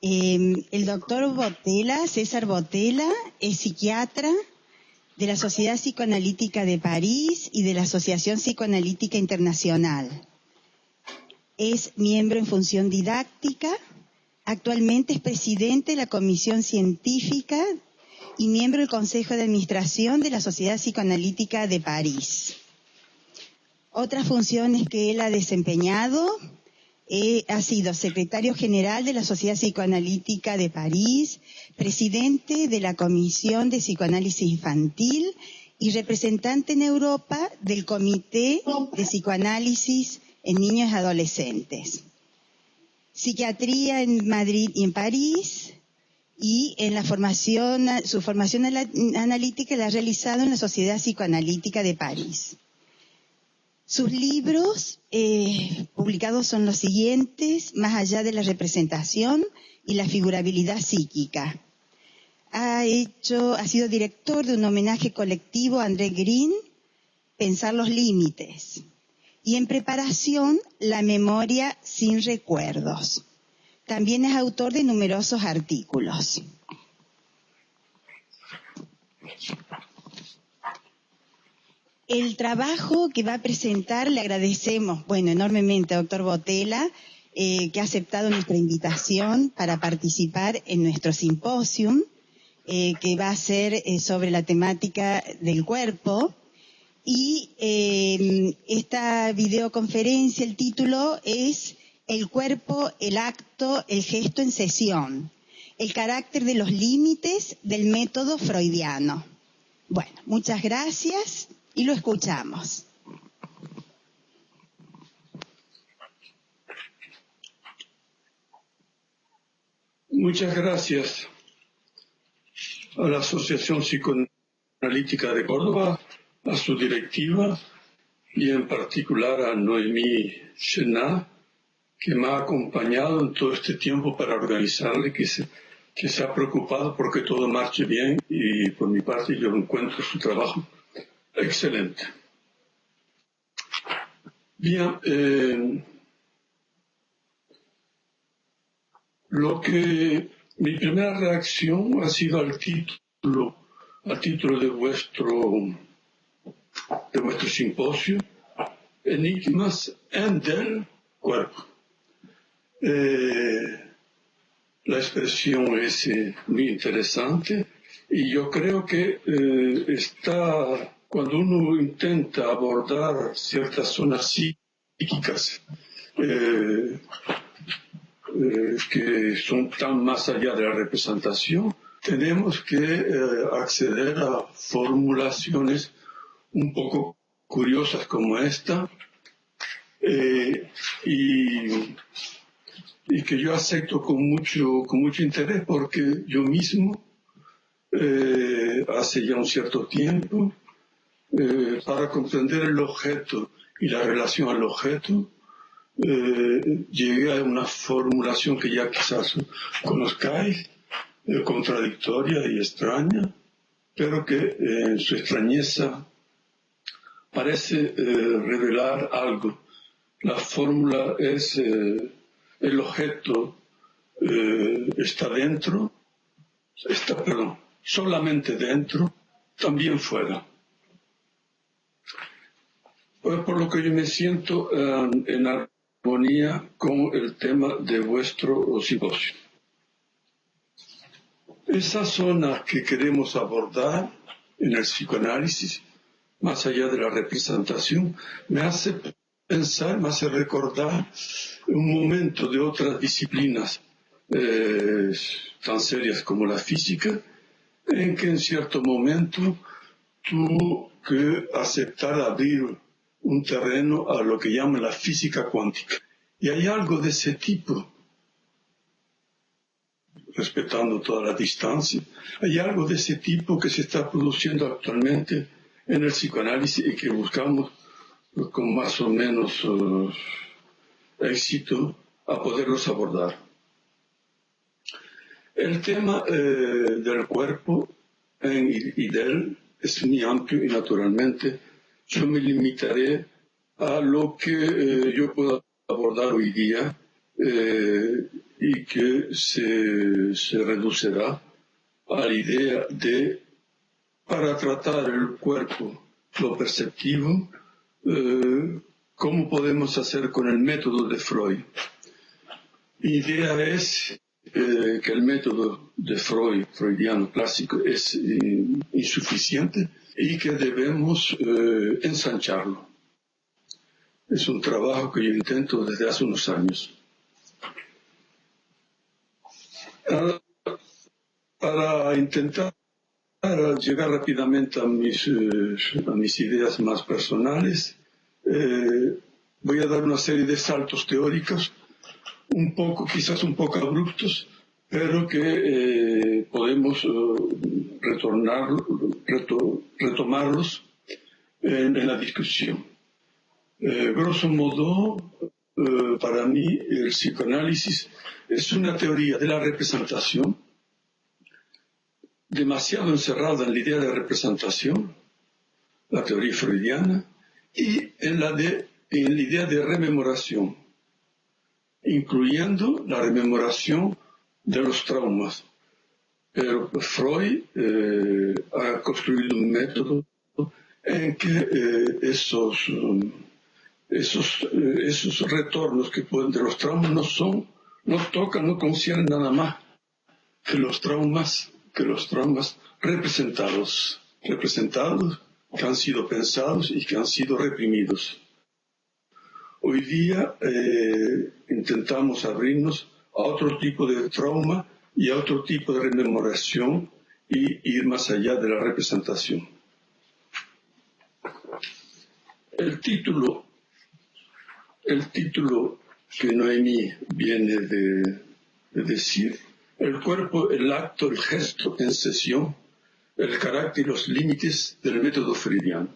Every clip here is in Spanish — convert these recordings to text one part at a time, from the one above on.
El doctor Botella, César Botella, es psiquiatra de la Sociedad Psicoanalítica de París y de la Asociación Psicoanalítica Internacional. Es miembro en función didáctica. Actualmente es presidente de la Comisión Científica y miembro del Consejo de Administración de la Sociedad Psicoanalítica de París. Otras funciones que él ha desempeñado: ha sido secretario general de la Sociedad Psicoanalítica de París, presidente de la Comisión de Psicoanálisis Infantil y representante en Europa del Comité de Psicoanálisis en Niños y Adolescentes. Psiquiatría en Madrid y en París, y en la su formación analítica la ha realizado en la Sociedad Psicoanalítica de París. Sus libros publicados son los siguientes: Más allá de la representación y la figurabilidad psíquica. Ha sido director de un homenaje colectivo a André Green, Pensar los límites. Y en preparación, La memoria sin recuerdos. También es autor de numerosos artículos. El trabajo que va a presentar, le agradecemos, enormemente al doctor Botella, que ha aceptado nuestra invitación para participar en nuestro simposium, que va a ser sobre la temática del cuerpo. Y esta videoconferencia, el título es El cuerpo, el acto, el gesto en sesión. El carácter de los límites del método freudiano. Bueno, muchas gracias. Y lo escuchamos. Muchas gracias a la Asociación Psicoanalítica de Córdoba, a su directiva y en particular a Noemí Chenat, que me ha acompañado en todo este tiempo para organizarle, que se ha preocupado porque todo marche bien, y por mi parte yo encuentro su trabajo excelente. Bien, mi primera reacción ha sido al título de vuestro simposio, Enigmas en del cuerpo. La expresión es muy interesante, y yo creo que cuando uno intenta abordar ciertas zonas psíquicas que son tan más allá de la representación, tenemos que acceder a formulaciones un poco curiosas como esta, y que yo acepto con mucho interés, porque yo mismo hace ya un cierto tiempo, para comprender el objeto y la relación al objeto, llegué a una formulación que ya quizás conozcáis, contradictoria y extraña, pero que en su extrañeza parece revelar algo. La fórmula es: el objeto solamente dentro, también fuera. Pues por lo que yo me siento en armonía con el tema de vuestro simposio. Esa zona que queremos abordar en el psicoanálisis, más allá de la representación, me hace recordar un momento de otras disciplinas tan serias como la física, en que en cierto momento tuvo que aceptar abrir un terreno a lo que llaman la física cuántica. Y hay algo de ese tipo, respetando toda la distancia, hay algo de ese tipo que se está produciendo actualmente en el psicoanálisis, y que buscamos con más o menos éxito a poderlos abordar. El tema del cuerpo y de él es muy amplio, y naturalmente yo me limitaré a lo que yo puedo abordar hoy día, y que se reducirá a la idea de, para tratar el cuerpo, lo perceptivo, cómo podemos hacer con el método de Freud. Mi idea es que el método de freudiano clásico es insuficiente y que debemos ensancharlo. Es un trabajo que yo intento desde hace unos años. Para intentar llegar rápidamente a mis ideas más personales, voy a dar una serie de saltos teóricos, quizás un poco abruptos, pero que podemos retomarlos en la discusión. Grosso modo, para mí, el psicoanálisis es una teoría de la representación, demasiado encerrada en la idea de representación, la teoría freudiana, y en la idea de rememoración, incluyendo la rememoración de los traumas. Pero Freud ha construido un método en que esos retornos que pueden de los traumas no tocan, no conciernen nada más que los traumas representados, que han sido pensados y que han sido reprimidos. Hoy día intentamos abrirnos a otro tipo de trauma y a otro tipo de rememoración y ir más allá de la representación. El título que Noemí viene de decir, el cuerpo, el acto, el gesto en sesión, el carácter y los límites del método freudiano.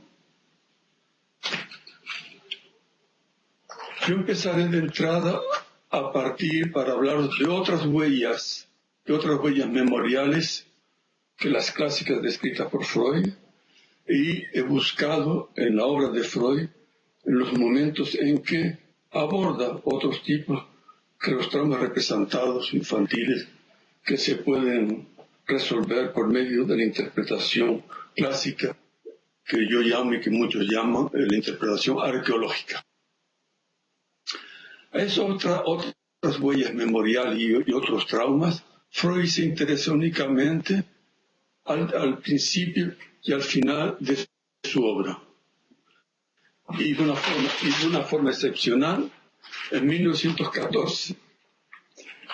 Yo empezaré de entrada para hablar de otras huellas memoriales que las clásicas descritas por Freud, y he buscado en la obra de Freud en los momentos en que aborda otros tipos que los traumas representados infantiles que se pueden resolver por medio de la interpretación clásica que yo llamo y que muchos llaman la interpretación arqueológica. A esas otras huellas memoriales y otros traumas, Freud se interesa únicamente al principio y al final de su obra. Y de una forma excepcional, en 1914,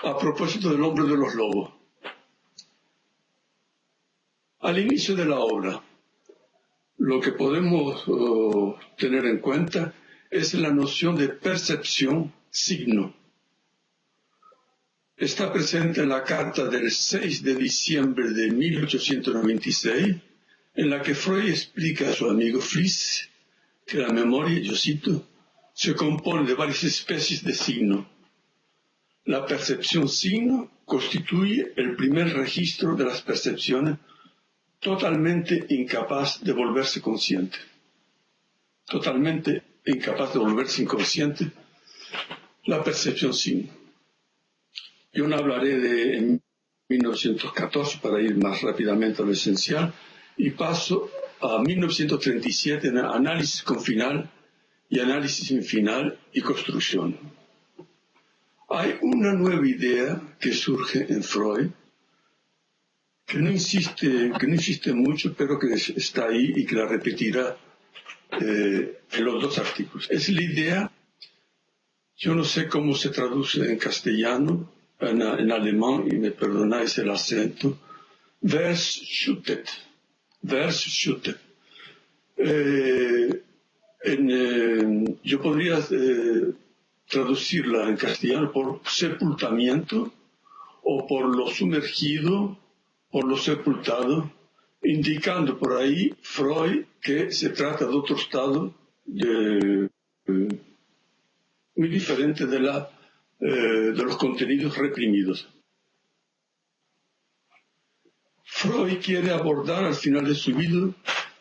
a propósito del hombre de los lobos. Al inicio de la obra, lo que podemos tener en cuenta es la noción de percepción-signo. Está presente en la carta del 6 de diciembre de 1896, en la que Freud explica a su amigo Fliess que la memoria, yo cito, se compone de varias especies de signo. La percepción-signo constituye el primer registro de las percepciones totalmente incapaz de volverse consciente. Totalmente incapaz de volverse inconsciente, la percepción-signo. Yo no hablaré de 1914 para ir más rápidamente a lo esencial y paso a 1937 en análisis con final y análisis sin final y construcción. Hay una nueva idea que surge en Freud que no insiste mucho, pero que está ahí y que la repetirá en los dos artículos. Es la idea, yo no sé cómo se traduce en castellano, en alemán, y me perdonáis el acento, Versschutet. Yo podría traducirla en castellano por sepultamiento o por lo sumergido, por lo sepultado, indicando por ahí Freud que se trata de otro estado muy diferente de los contenidos reprimidos. Freud quiere abordar al final de su vida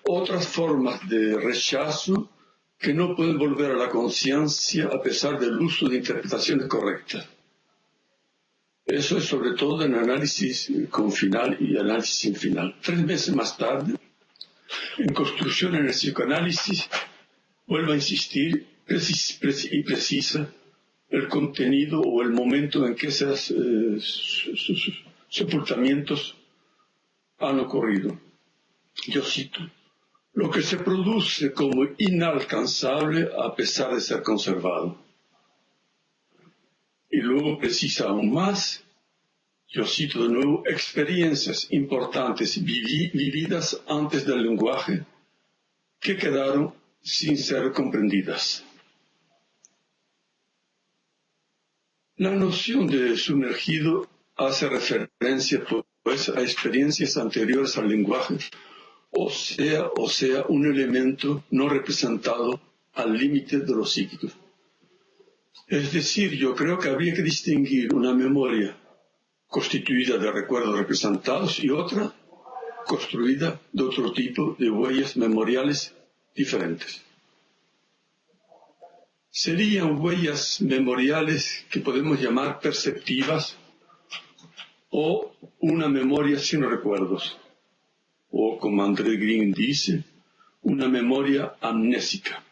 otras formas de rechazo que no pueden volver a la conciencia a pesar del uso de interpretaciones correctas. Eso es sobre todo en análisis con final y análisis sin final. 3 meses más tarde, en construcción en el psicoanálisis, vuelvo a insistir y precisa el contenido o el momento en que esos sepultamientos han ocurrido. Yo cito: lo que se produce como inalcanzable a pesar de ser conservado. Y luego precisa aún más, yo cito de nuevo, experiencias importantes vividas antes del lenguaje que quedaron sin ser comprendidas. La noción de sumergido hace referencia pues a experiencias anteriores al lenguaje, o sea un elemento no representado al límite de lo psíquico. Es decir, yo creo que habría que distinguir una memoria constituida de recuerdos representados y otra construida de otro tipo de huellas memoriales diferentes. Serían huellas memoriales que podemos llamar perceptivas o una memoria sin recuerdos, o como André Green dice, una memoria amnésica.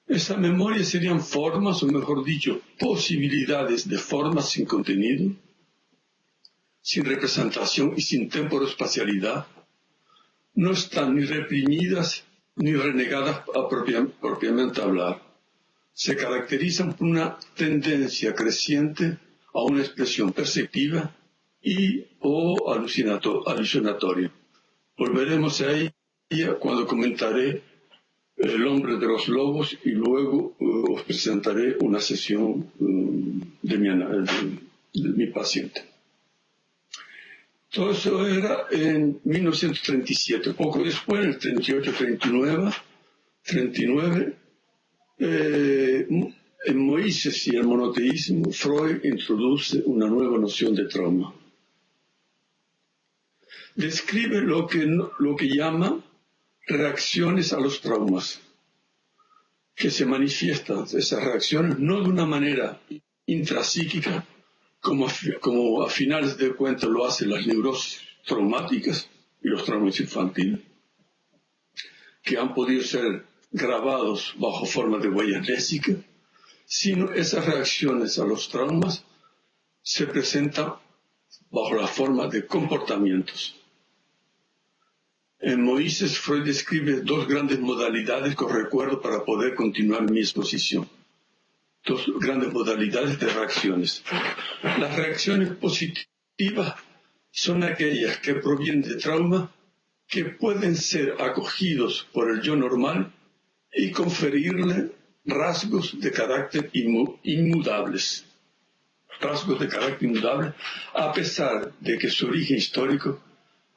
Esa memoria serían formas, o mejor dicho, posibilidades de formas sin contenido, sin representación y sin temporespacialidad. No están ni reprimidas ni renegadas propiamente hablar. Se caracterizan por una tendencia creciente a una expresión perceptiva y o alucinatoria. Volveremos a ella cuando comentaré El hombre de los lobos y luego os presentaré una sesión de mi paciente. Todo eso era en 1937. Poco después, en el 38-39, en Moisés y el monoteísmo, Freud introduce una nueva noción de trauma. Describe lo que llama reacciones a los traumas, que se manifiestan esas reacciones no de una manera intrapsíquica, como a finales de cuentas lo hacen las neurosis traumáticas y los traumas infantiles, que han podido ser grabados bajo forma de huella amnésica, sino esas reacciones a los traumas se presentan bajo la forma de comportamientos. En Moisés, Freud describe 2 grandes modalidades que recuerdo para poder continuar mi exposición. 2 grandes modalidades de reacciones. Las reacciones positivas son aquellas que provienen de trauma, que pueden ser acogidos por el yo normal y conferirle rasgos de carácter inmudables. Rasgos de carácter inmudable, a pesar de que su origen histórico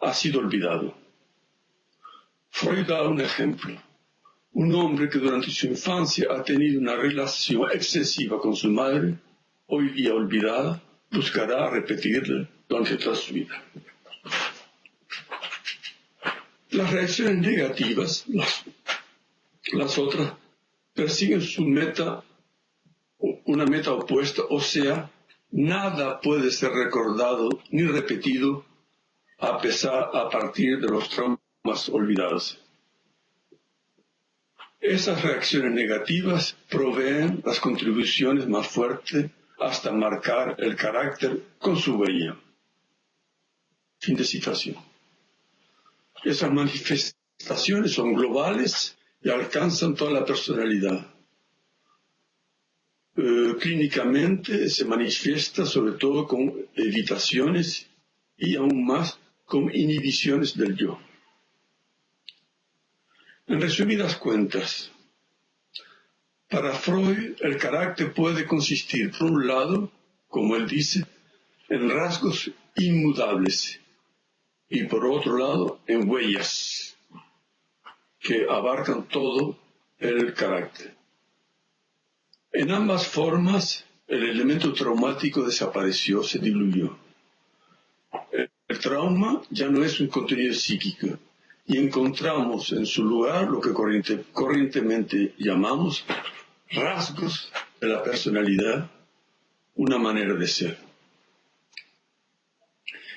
ha sido olvidado. Freud da un ejemplo. Un hombre que durante su infancia ha tenido una relación excesiva con su madre, hoy día olvidada, buscará repetirla durante toda su vida. Las reacciones negativas, las otras, persiguen una meta opuesta, o sea, nada puede ser recordado ni repetido a partir de los traumas olvidados. Esas reacciones negativas proveen las contribuciones más fuertes hasta marcar el carácter con su huella. Fin de citación. Esas manifestaciones son globales y alcanzan toda la personalidad. Clínicamente se manifiesta sobre todo con evitaciones y aún más con inhibiciones del yo. En resumidas cuentas, para Freud el carácter puede consistir, por un lado, como él dice, en rasgos inmudables y por otro lado en huellas que abarcan todo el carácter. En ambas formas el elemento traumático desapareció, se diluyó. El trauma ya no es un contenido psíquico y encontramos en su lugar lo que corrientemente llamamos rasgos de la personalidad, una manera de ser.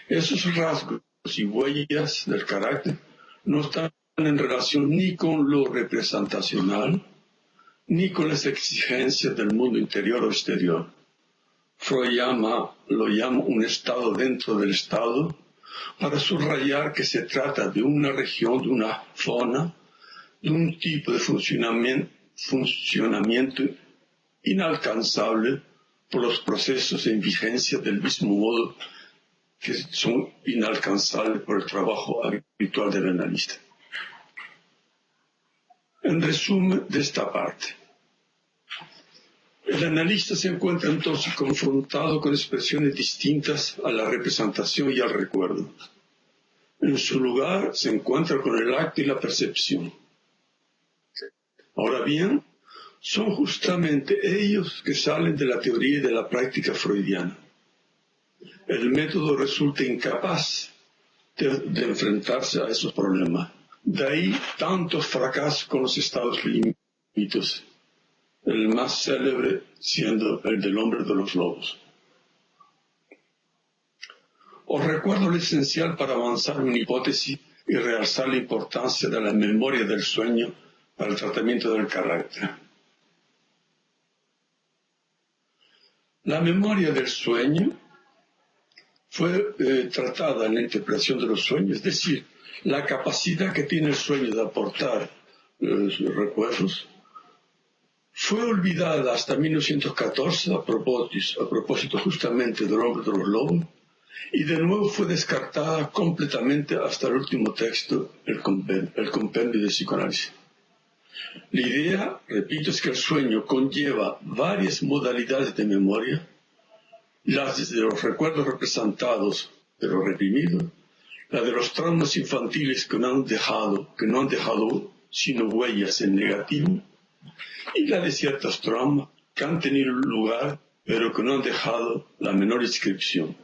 Esos rasgos y huellas del carácter no están en relación ni con lo representacional, ni con las exigencias del mundo interior o exterior. Freud lo llama un estado dentro del estado, para subrayar que se trata de una región, de una zona, de un tipo de funcionamiento inalcanzable por los procesos en vigencia, del mismo modo que son inalcanzables por el trabajo habitual del analista. En resumen de esta parte, el analista se encuentra entonces confrontado con expresiones distintas a la representación y al recuerdo. En su lugar se encuentra con el acto y la percepción. Ahora bien, son justamente ellos que salen de la teoría y de la práctica freudiana. El método resulta incapaz de enfrentarse a esos problemas. De ahí tantos fracasos con los estados límites, el más célebre siendo el del hombre de los lobos. Os recuerdo lo esencial para avanzar una hipótesis y realzar la importancia de la memoria del sueño para el tratamiento del carácter. La memoria del sueño fue tratada en la interpretación de los sueños, es decir, la capacidad que tiene el sueño de aportar recuerdos, fue olvidada hasta 1914 a propósito justamente del hombre de los lobos, y de nuevo fue descartada completamente hasta el último texto, el compendio de psicoanálisis. La idea, repito, es que el sueño conlleva varias modalidades de memoria, las de los recuerdos representados pero reprimidos, la de los traumas infantiles que no han dejado sino huellas en negativo, y la de ciertos traumas que han tenido lugar pero que no han dejado la menor inscripción.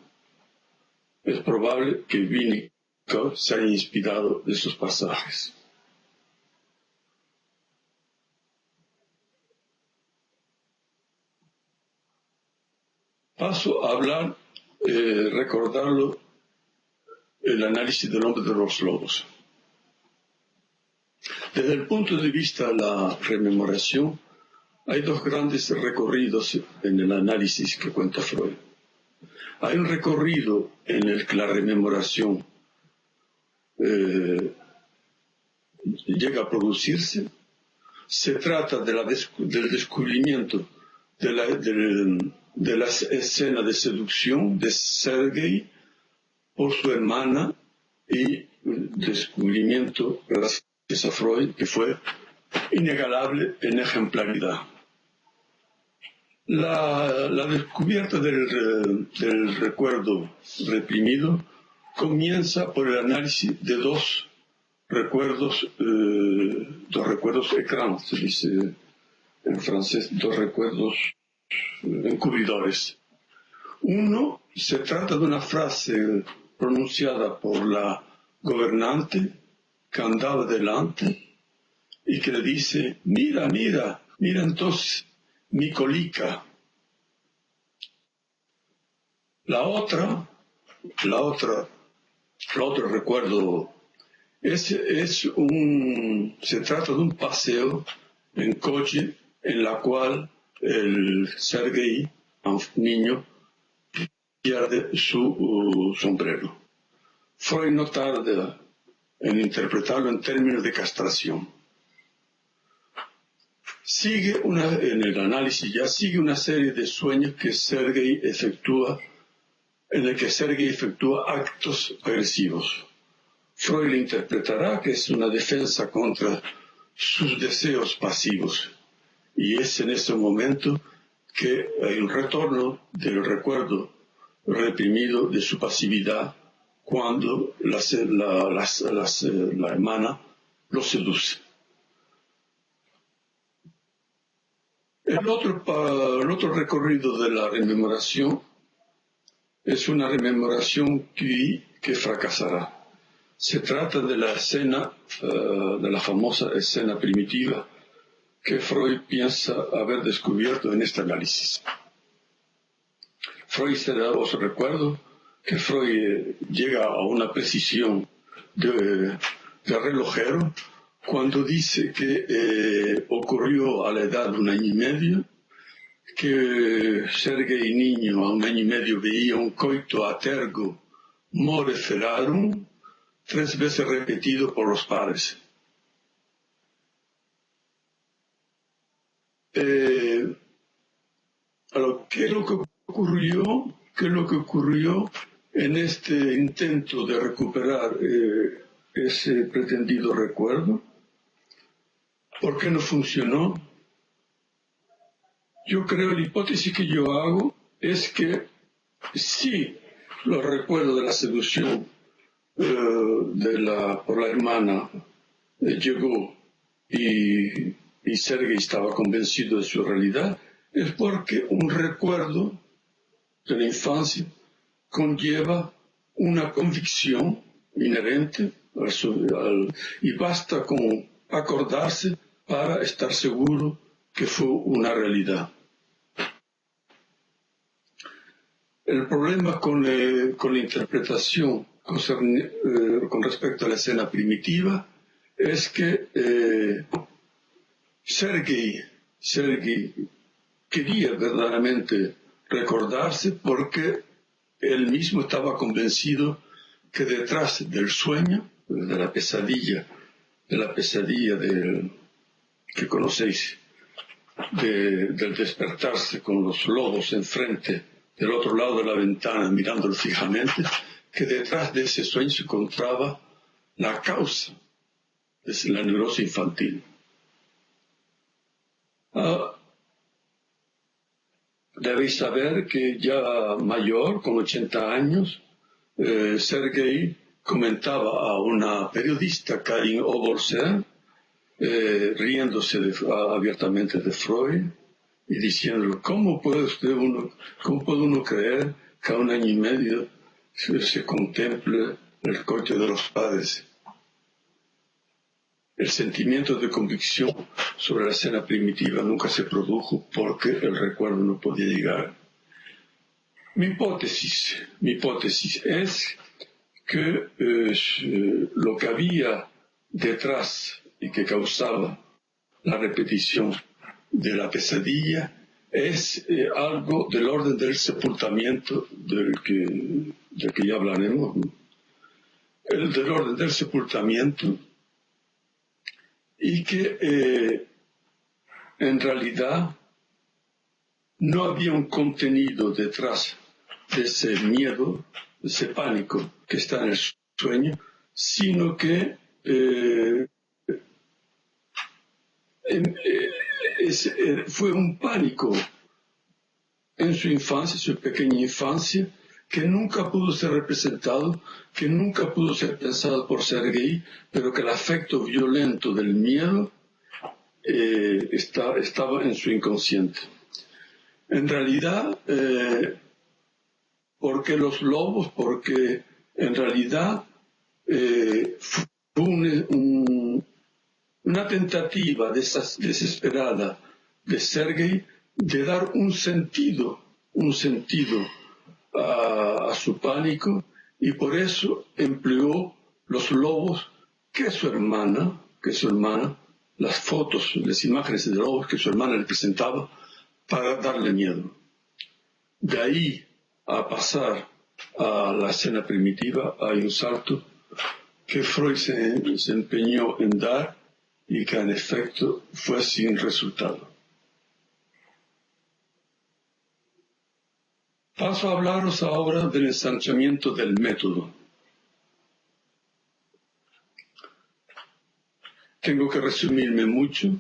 Es probable que Winnicott se haya inspirado de esos pasajes. Paso a hablar, recordarlo, el análisis del hombre de los lobos. Desde el punto de vista de la rememoración, hay dos grandes recorridos en el análisis que cuenta Freud. Hay un recorrido en el que la rememoración llega a producirse. Se trata del descubrimiento de la escena de seducción de Sergei por su hermana y descubrimiento, gracias a Freud, que fue inigualable en ejemplaridad. La descubierta del recuerdo reprimido comienza por el análisis de dos recuerdos écran, se dice en francés, dos recuerdos encubridores. Uno, se trata de una frase pronunciada por la gobernante que andaba delante y que le dice: mira entonces mi colica. El otro recuerdo se trata de un paseo en coche en la cual el Sergei, niño, pierde su sombrero. Freud no tarda en interpretarlo en términos de castración. En el análisis ya sigue una serie de sueños que Sergei efectúa, en el que Sergei efectúa actos agresivos. Freud le interpretará que es una defensa contra sus deseos pasivos, y es en ese momento que hay un retorno del recuerdo reprimido de su pasividad cuando la hermana lo seduce. El otro recorrido de la rememoración es una rememoración que fracasará. Se trata de la escena, de la famosa escena primitiva que Freud piensa haber descubierto en este análisis. Freud, os recuerdo, que Freud llega a una precisión de relojero cuando dice que ocurrió a la edad de 1 año y medio, que Sergei niño a 1 año y medio veía un coito a tergo more ferarum 3 veces repetido por los padres. ¿Qué es lo que ocurrió? ¿Qué es lo que ocurrió en este intento de recuperar ese pretendido recuerdo? ¿Por qué no funcionó? Yo creo, la hipótesis que yo hago es que sí, los recuerdos de la seducción por la hermana llegó y Sergei estaba convencido de su realidad, es porque un recuerdo de la infancia conlleva una convicción inherente y basta con acordarse para estar seguro que fue una realidad. El problema con la interpretación con respecto a la escena primitiva es que Sergei quería verdaderamente recordarse porque él mismo estaba convencido que detrás del sueño, de la pesadilla que conocéis, del despertarse con los lobos enfrente, del otro lado de la ventana, mirándolo fijamente, que detrás de ese sueño se encontraba la causa de la neurosis infantil. Debéis saber que ya mayor, con 80 años, Sergei comentaba a una periodista, Karin Oborser, riéndose abiertamente de Freud y diciéndole, ¿cómo puede uno creer que a 1 año y medio se contemple el coito de los padres? El sentimiento de convicción sobre la escena primitiva nunca se produjo porque el recuerdo no podía llegar. Mi hipótesis es que lo que había detrás y que causaba la repetición de la pesadilla es algo del orden del sepultamiento del que ya hablaremos. Del orden del sepultamiento, y que en realidad no había un contenido detrás de ese miedo, de ese pánico que está en el sueño, sino que fue un pánico en su infancia, su pequeña infancia, que nunca pudo ser representado, que nunca pudo ser pensado por Sergei, pero que el afecto violento del miedo estaba en su inconsciente. En realidad, porque los lobos, porque en realidad fue una tentativa desesperada de Sergei de dar un sentido a su pánico, y por eso empleó los lobos que su hermana, las fotos, las imágenes de lobos que su hermana le presentaba para darle miedo. De ahí a pasar a la escena primitiva hay un salto que Freud se empeñó en dar y que en efecto fue sin resultado. Paso a hablaros ahora del ensanchamiento del método. Tengo que resumirme mucho,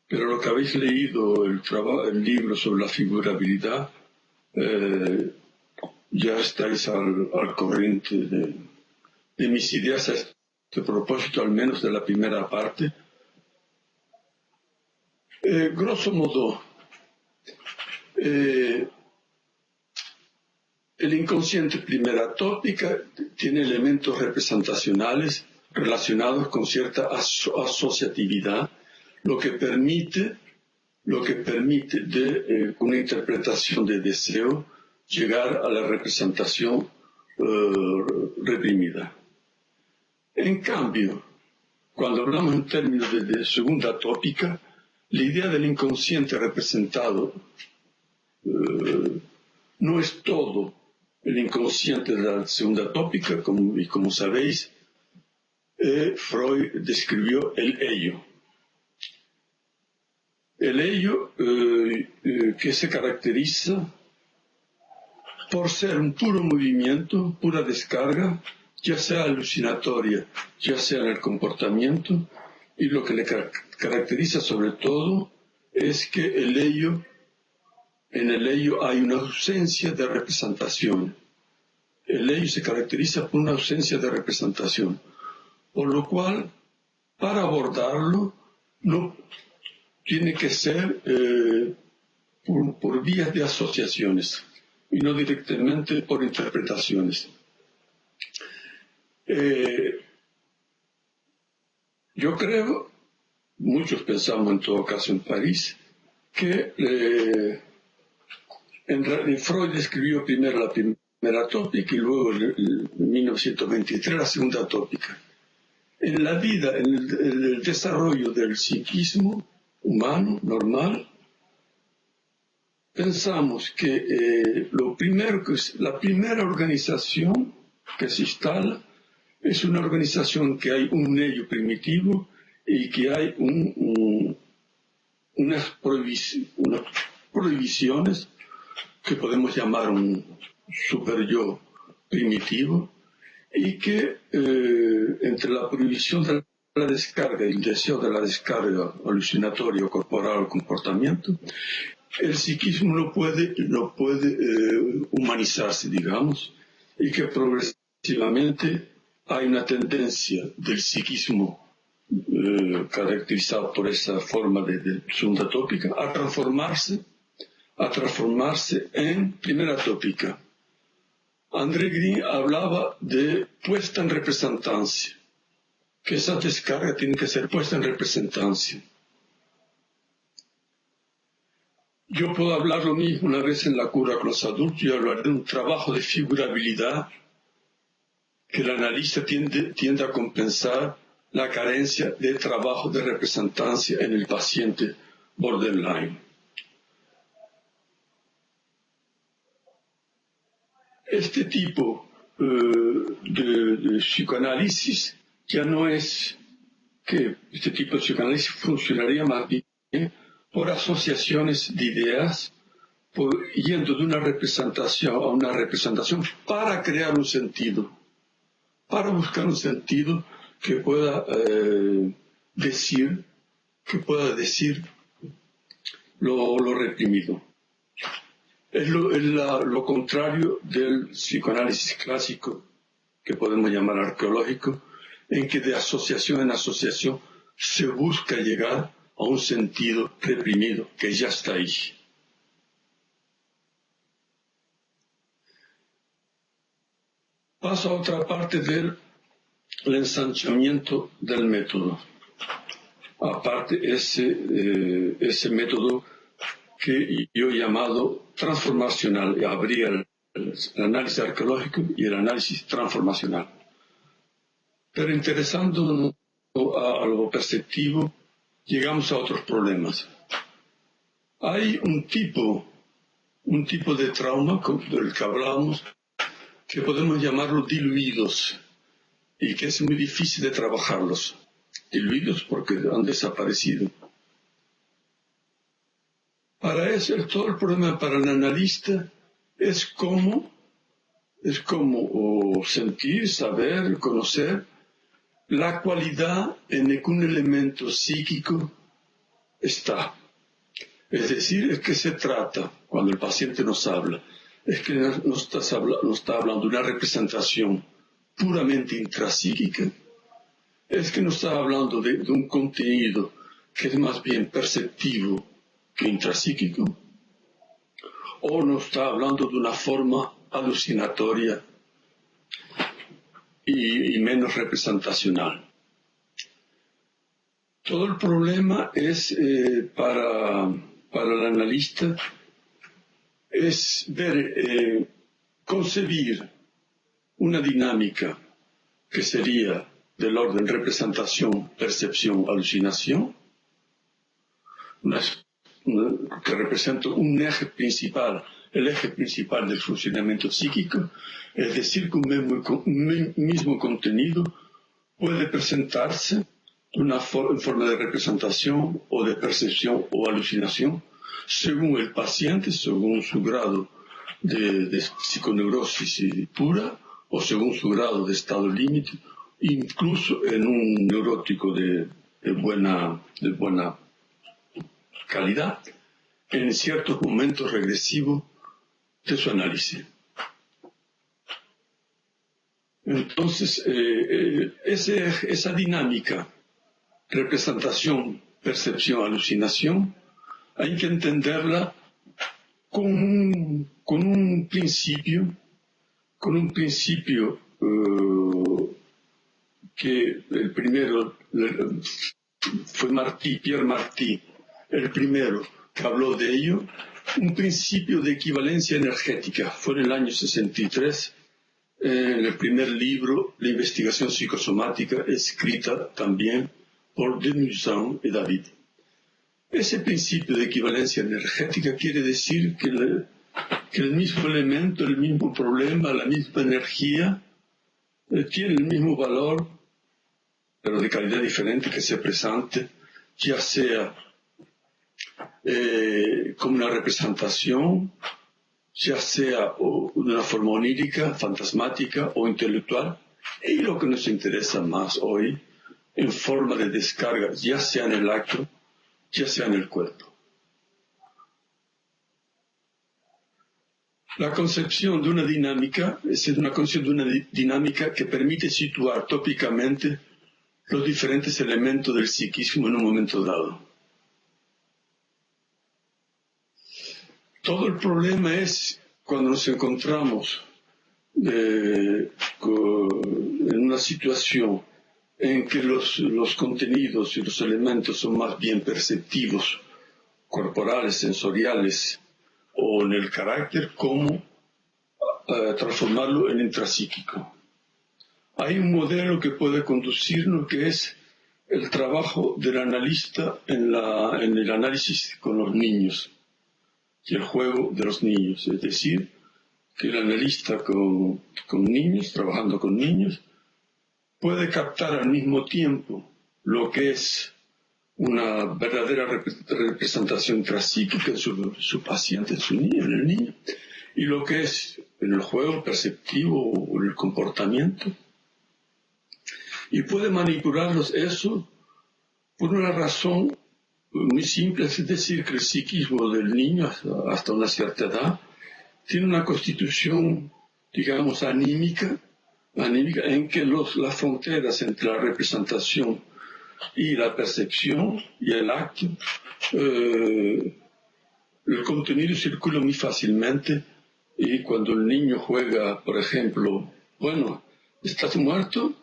pero lo que habéis leído, el libro sobre la figurabilidad, ya estáis al corriente de mis ideas a este propósito, al menos de la primera parte. Grosso modo, el inconsciente primera tópica tiene elementos representacionales relacionados con cierta asociatividad, lo que permite de una interpretación de deseo llegar a la representación reprimida. En cambio, cuando hablamos en términos de segunda tópica, la idea del inconsciente representado no es todo el inconsciente de la segunda tópica, como sabéis, Freud describió el ello. El ello que se caracteriza por ser un puro movimiento, pura descarga, ya sea alucinatoria, ya sea en el comportamiento, y lo que le caracteriza sobre todo es que en el ello hay una ausencia de representación. El ello se caracteriza por una ausencia de representación, por lo cual, para abordarlo, no tiene que ser por vías de asociaciones y no directamente por interpretaciones. Yo creo, muchos pensamos en todo caso en París, que Freud escribió primero la primera tópica y luego en 1923 la segunda tópica. En la vida, en el desarrollo del psiquismo humano, normal, pensamos que la primera organización que se instala es una organización que hay un ello primitivo y que hay unas prohibiciones que podemos llamar un super yo primitivo, y que entre la prohibición de la descarga y el deseo de la descarga alucinatoria o corporal o comportamiento, el psiquismo no puede humanizarse, digamos, y que progresivamente hay una tendencia del psiquismo caracterizado por esa forma de segunda tópica a transformarse en primera tópica. André Gide hablaba de puesta en representancia, que esa descarga tiene que ser puesta en representancia. Yo puedo hablar lo mismo una vez en la cura con los adultos, yo hablaré de un trabajo de figurabilidad que el analista tiende a compensar la carencia de trabajo de representancia en el paciente borderline. Este tipo de psicoanálisis ya no es que este tipo de psicoanálisis funcionaría más bien por asociaciones de ideas, yendo de una representación a una representación para crear un sentido, para buscar un sentido que pueda decir lo reprimido. Es lo contrario del psicoanálisis clásico, que podemos llamar arqueológico, en que de asociación en asociación se busca llegar a un sentido reprimido que ya está ahí. Paso a otra parte del ensanchamiento del método. Aparte ese método que yo he llamado transformacional, habría el análisis arqueológico y el análisis transformacional. Pero interesándonos a lo perceptivo, llegamos a otros problemas. Hay un tipo de trauma del que hablamos, que podemos llamarlo diluidos, y que es muy difícil de trabajarlos. Diluidos porque han desaparecido. Para eso, todo el problema para el analista es cómo sentir, saber, conocer la cualidad en la que un elemento psíquico está. Es decir, es que se trata, cuando el paciente nos habla, es que no está hablando de una representación puramente intrapsíquica, es que no está hablando de un contenido que es más bien perceptivo que intrapsíquico, o no está hablando de una forma alucinatoria y menos representacional. Todo el problema es para el analista es concebir una dinámica que sería del orden representación, percepción, alucinación, que representa un eje principal, el eje principal del funcionamiento psíquico, es decir, que un mismo contenido puede presentarse en forma de representación o de percepción o alucinación, según el paciente, según su grado de psiconeurosis pura o según su grado de estado límite, incluso en un neurótico de buena calidad, en ciertos momentos regresivos de su análisis. Entonces, esa dinámica, representación, percepción, alucinación, hay que entenderla con un principio que el primero fue Pierre Martí, el primero que habló de ello, un principio de equivalencia energética. Fue en el año 63, en el primer libro, La investigación psicosomática, escrita también por Demusant y David. Ese principio de equivalencia energética quiere decir que el mismo elemento, el mismo problema, la misma energía, tiene el mismo valor, pero de calidad diferente, que se presente, ya sea como una representación, ya sea de una forma onírica, fantasmática o intelectual, y lo que nos interesa más hoy, en forma de descarga, ya sea en el acto, ya sea en el cuerpo. La concepción de una dinámica es una concepción de una dinámica que permite situar tópicamente los diferentes elementos del psiquismo en un momento dado. Todo el problema es cuando nos encontramos en una situación en que los contenidos y los elementos son más bien perceptivos, corporales, sensoriales, o en el carácter, cómo transformarlo en intrapsíquico. Hay un modelo que puede conducirnos, que es el trabajo del analista en el análisis con los niños y el juego de los niños. Es decir, que el analista con niños, trabajando con niños, puede captar al mismo tiempo lo que es una verdadera representación intrapsíquica en su paciente, en su niño, en el niño, y lo que es en el juego perceptivo o en el comportamiento. Y puede manipularlos eso por una razón muy simple, es decir, que el psiquismo del niño hasta una cierta edad tiene una constitución, digamos, anímica en que las fronteras entre la representación y la percepción y el acto, el contenido circula muy fácilmente, y cuando el niño juega, por ejemplo, bueno, ¿estás muerto?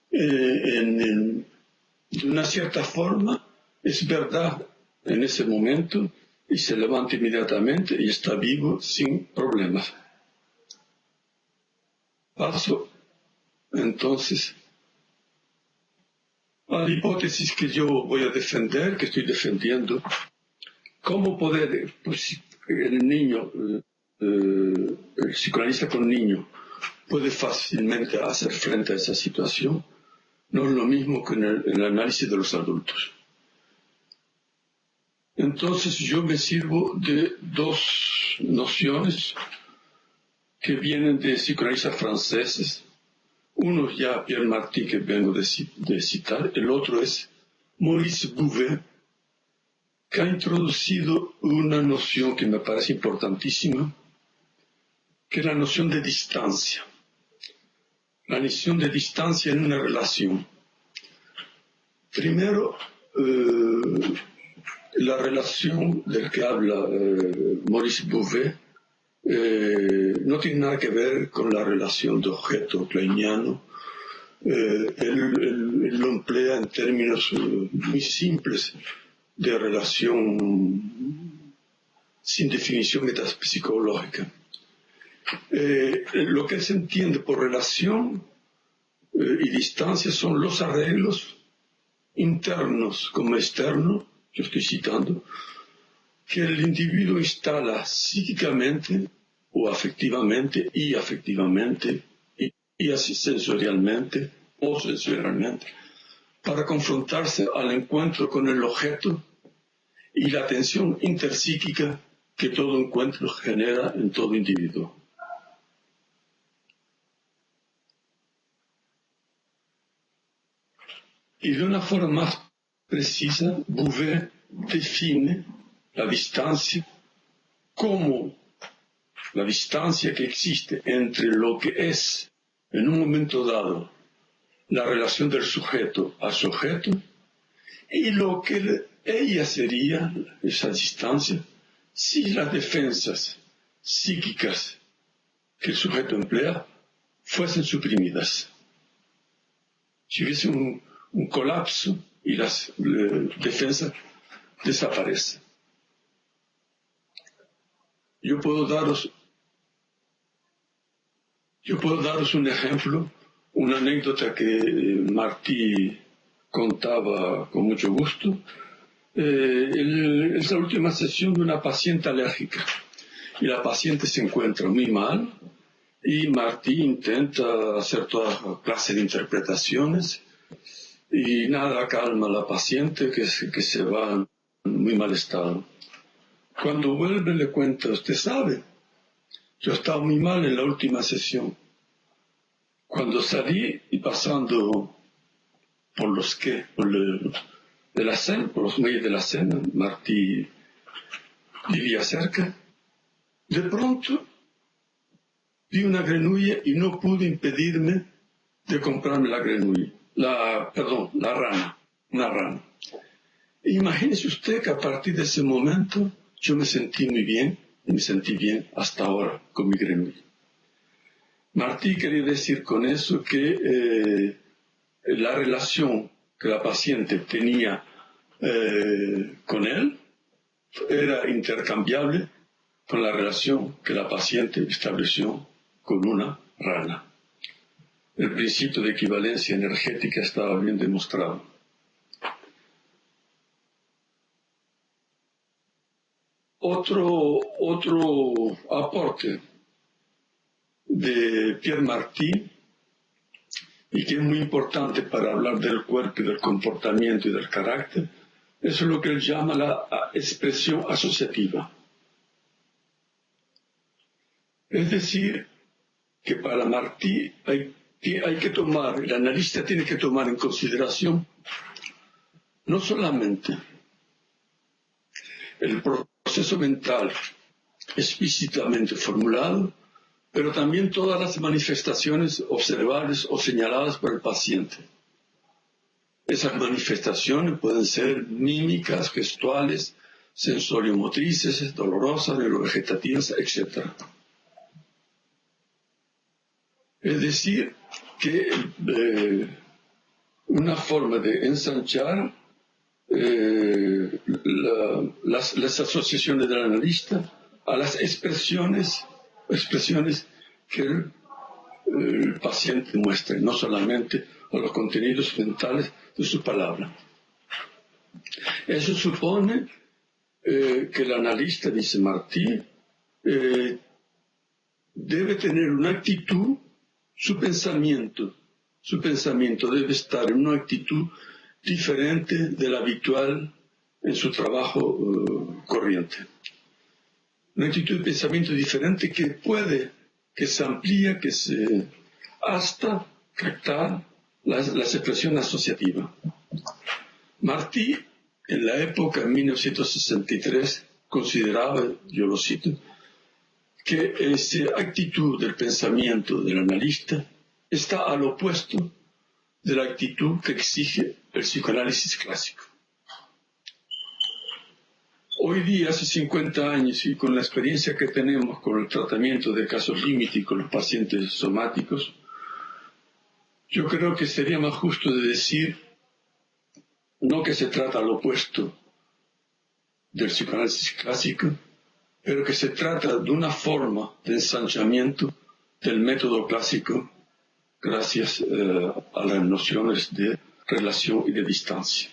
De una cierta forma, es verdad en ese momento, y se levanta inmediatamente y está vivo sin problemas. Paso entonces a la hipótesis que yo voy a defender, que estoy defendiendo. ¿Cómo poder, pues, el niño, el psicoanalista con niño, puede fácilmente hacer frente a esa situación? No es lo mismo que en el análisis de los adultos. Entonces yo me sirvo de dos nociones que vienen de psicoanalistas franceses. Uno ya Pierre Martí, que vengo de citar, el otro es Maurice Bouvet, que ha introducido una noción que me parece importantísima, que es la noción de distancia. La noción de distancia en una relación. Primero, la relación del que habla Maurice Bouvet no tiene nada que ver con la relación de objeto kleiniano. Él lo emplea en términos muy simples de relación sin definición metapsicológica. Lo que se entiende por relación y distancia son los arreglos internos como externos, yo estoy citando, que el individuo instala psíquicamente o afectivamente y afectivamente y así sensorialmente o sensorialmente para confrontarse al encuentro con el objeto y la tensión interpsíquica que todo encuentro genera en todo individuo. Y de una forma más precisa, Bouvet define la distancia como la distancia que existe entre lo que es, en un momento dado, la relación del sujeto a su objeto, y lo que ella sería, esa distancia, si las defensas psíquicas que el sujeto emplea fuesen suprimidas. Si hubiese un colapso y las defensas desaparecen. Yo puedo daros un ejemplo, una anécdota que Martí contaba con mucho gusto. Es la última sesión de una paciente alérgica y la paciente se encuentra muy mal y Martí intenta hacer toda clase de interpretaciones y nada calma a la paciente que se va en muy mal estado. Cuando vuelve le cuenta, usted sabe, yo estaba muy mal en la última sesión. Cuando salí y pasando por los medios de la cena, Martí vivía cerca, de pronto vi una grenouille y no pude impedirme de comprarme la grenouille, la rana, una rana. Imagínese usted que a partir de ese momento yo me sentí muy bien y me sentí bien hasta ahora con mi grenouille. Martí quería decir con eso que la relación que la paciente tenía con él era intercambiable con la relación que la paciente estableció con una rana. El principio de equivalencia energética estaba bien demostrado. Otro aporte de Pierre Martí, y que es muy importante para hablar del cuerpo y del comportamiento y del carácter, eso es lo que él llama la expresión asociativa. Es decir, que para Martí el analista tiene que tomar en consideración no solamente el proceso mental explícitamente formulado, pero también todas las manifestaciones observables o señaladas por el paciente. Esas manifestaciones pueden ser mímicas, gestuales, sensoriomotrices, dolorosas, neurovegetativas, etc. Es decir, que una forma de ensanchar las asociaciones del analista a las expresiones que el paciente muestra, no solamente a los contenidos mentales de su palabra. Eso supone que el analista, dice Martí, debe tener una actitud, su pensamiento debe estar en una actitud diferente de la habitual en su trabajo corriente. Una actitud de pensamiento diferente que se amplía, hasta captar las expresiones asociativas. Martí, en la época, en 1963, consideraba, yo lo cito, que esa actitud del pensamiento del analista está al opuesto de la actitud que exige el psicoanálisis clásico. Hoy día, hace 50 años, y con la experiencia que tenemos con el tratamiento de casos límite y con los pacientes somáticos, yo creo que sería más justo de decir no que se trata al opuesto del psicoanálisis clásico, pero que se trata de una forma de ensanchamiento del método clásico gracias a las nociones de relación y de distancia.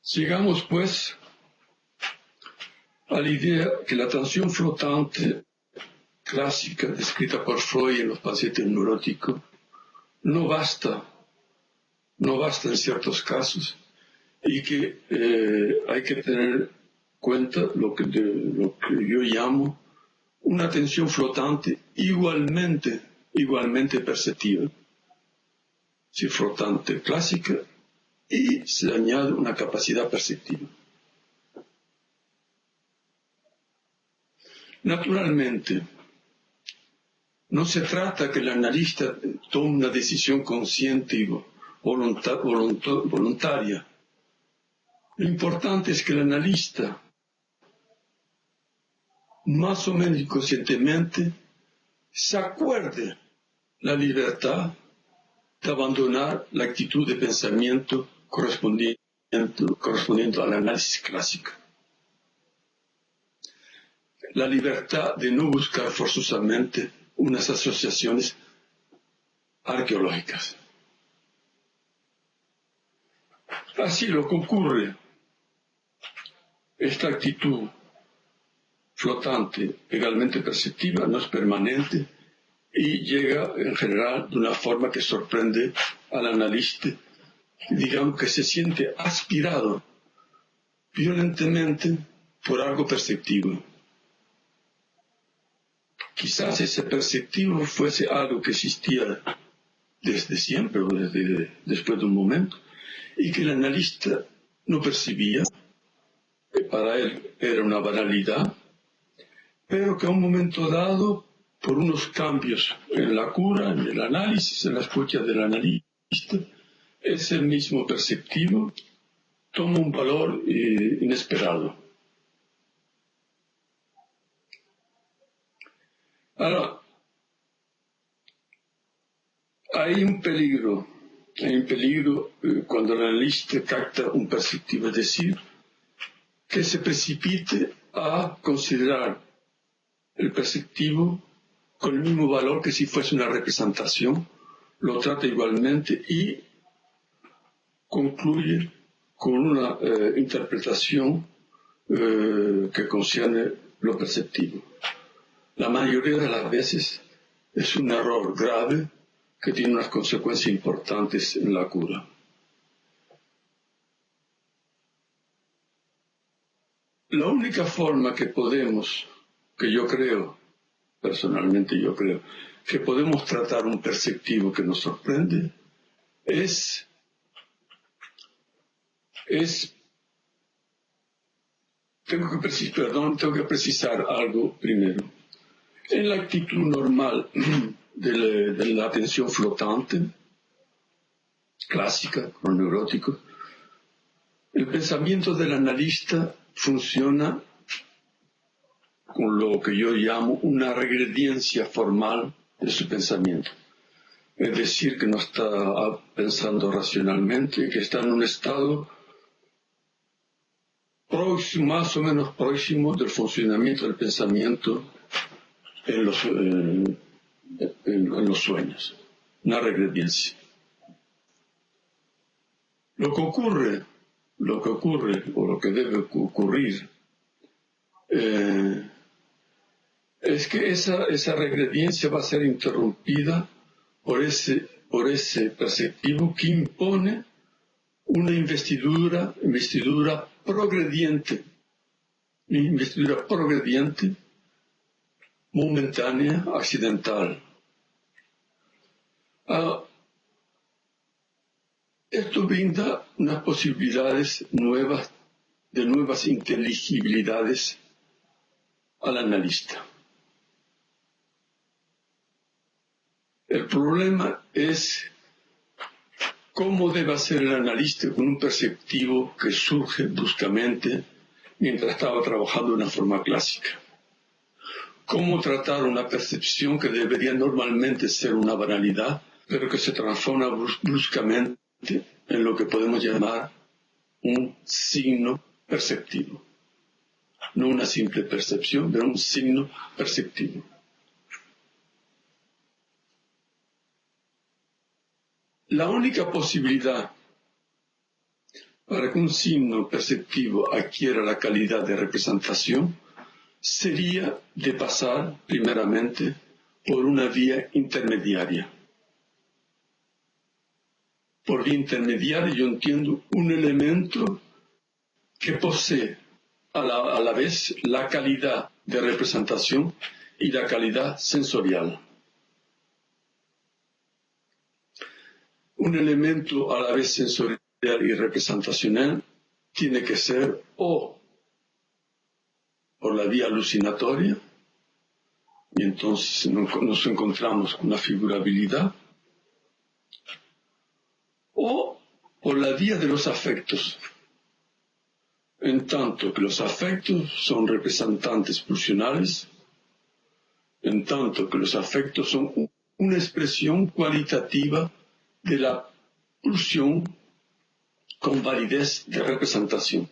Sigamos, pues, a la idea que la atención flotante clásica descrita por Freud en los pacientes neuróticos no basta en ciertos casos, y que hay que tener en cuenta lo que yo llamo una atención flotante igualmente perceptiva. Si flotante clásica y se añade una capacidad perceptiva. Naturalmente, no se trata que el analista tome una decisión consciente y voluntaria. Lo importante es que el analista, más o menos inconscientemente, se acuerde la libertad de abandonar la actitud de pensamiento correspondiente al análisis clásico. La libertad de no buscar forzosamente unas asociaciones arqueológicas. Así lo que ocurre, esta actitud flotante, legalmente perceptiva, no es permanente y llega en general de una forma que sorprende al analista, digamos que se siente aspirado violentamente por algo perceptivo. Quizás ese perceptivo fuese algo que existía desde siempre o después de un momento y que el analista no percibía, que para él era una banalidad, pero que a un momento dado, por unos cambios en la cura, en el análisis, en la escucha del analista, ese mismo perceptivo toma un valor inesperado. Ahora, hay un peligro cuando el analista capta un perceptivo, es decir, que se precipite a considerar el perceptivo con el mismo valor que si fuese una representación, lo trata igualmente y concluye con una interpretación que concierne lo perceptivo. La mayoría de las veces es un error grave que tiene unas consecuencias importantes en la cura. La única forma que personalmente yo creo, que podemos tratar un perceptivo que nos sorprende tengo que precisar algo primero. En la actitud normal de la atención flotante, clásica, con neurótico, el pensamiento del analista funciona con lo que yo llamo una regrediencia formal de su pensamiento. Es decir, que no está pensando racionalmente, que está en un estado más o menos próximo del funcionamiento del pensamiento en los sueños. Una regrediencia. Lo que ocurre, o lo que debe ocurrir, es que esa regrediencia va a ser interrumpida por ese perceptivo que impone una investidura progrediente, momentánea, accidental. Esto brinda unas posibilidades nuevas, de nuevas inteligibilidades al analista. El problema es cómo debe hacer el analista con un perceptivo que surge bruscamente mientras estaba trabajando de una forma clásica. Cómo tratar una percepción que debería normalmente ser una banalidad, pero que se transforma bruscamente en lo que podemos llamar un signo perceptivo. No una simple percepción, pero un signo perceptivo. La única posibilidad para que un signo perceptivo adquiera la calidad de representación sería de pasar primeramente por una vía intermediaria. Por vía intermediaria yo entiendo un elemento que posee a la vez la calidad de representación y la calidad sensorial. Un elemento a la vez sensorial y representacional tiene que ser o por la vía alucinatoria, y entonces nos encontramos con la figurabilidad, o por la vía de los afectos, en tanto que los afectos son representantes pulsionales, en tanto que los afectos son una expresión cualitativa de la pulsión con validez de representación.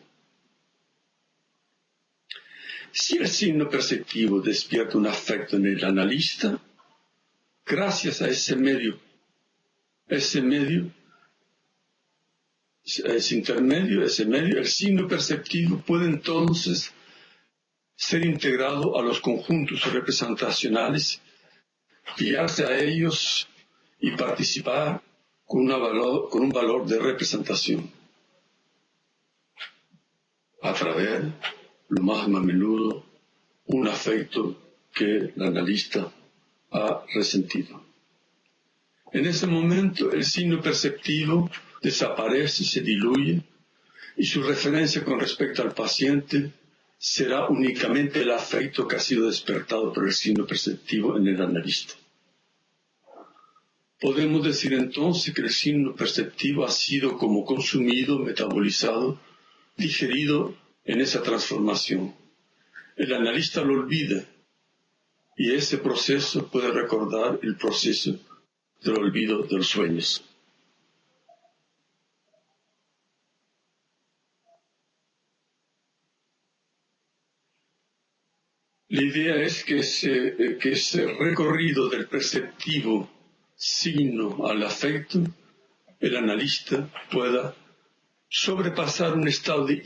Si el signo perceptivo despierta un afecto en el analista, gracias a ese medio, el signo perceptivo puede entonces ser integrado a los conjuntos representacionales, guiarse a ellos y participar con un valor de representación, a través, lo más a menudo, un afecto que el analista ha resentido. En ese momento el signo perceptivo desaparece, se diluye, y su referencia con respecto al paciente será únicamente el afecto que ha sido despertado por el signo perceptivo en el analista. Podemos decir entonces que el signo perceptivo ha sido como consumido, metabolizado, digerido en esa transformación. El analista lo olvida, y ese proceso puede recordar el proceso del olvido de los sueños. La idea es que ese recorrido del perceptivo signo al afecto, el analista pueda sobrepasar un estado de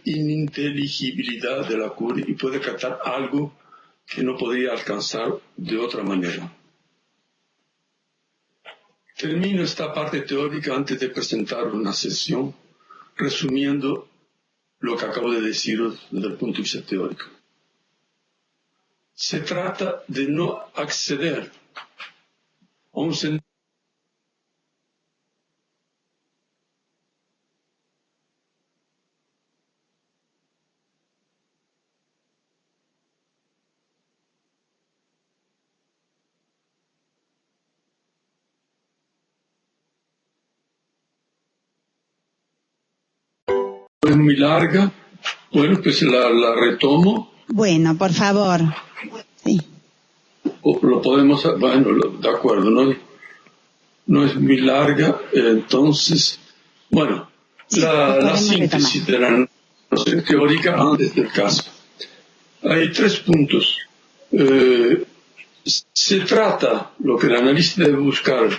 ininteligibilidad de la cura y puede captar algo que no podría alcanzar de otra manera. Termino esta parte teórica antes de presentar una sesión, resumiendo lo que acabo de deciros desde el punto de vista teórico. Se trata de no acceder a un sentido muy larga. Bueno, pues la retomo. Bueno, por favor. Sí. Lo podemos, bueno, de acuerdo, no es muy larga, entonces, bueno, sí, la síntesis de la noción teórica antes del caso. Hay 3 puntos. Se trata, lo que el analista debe buscar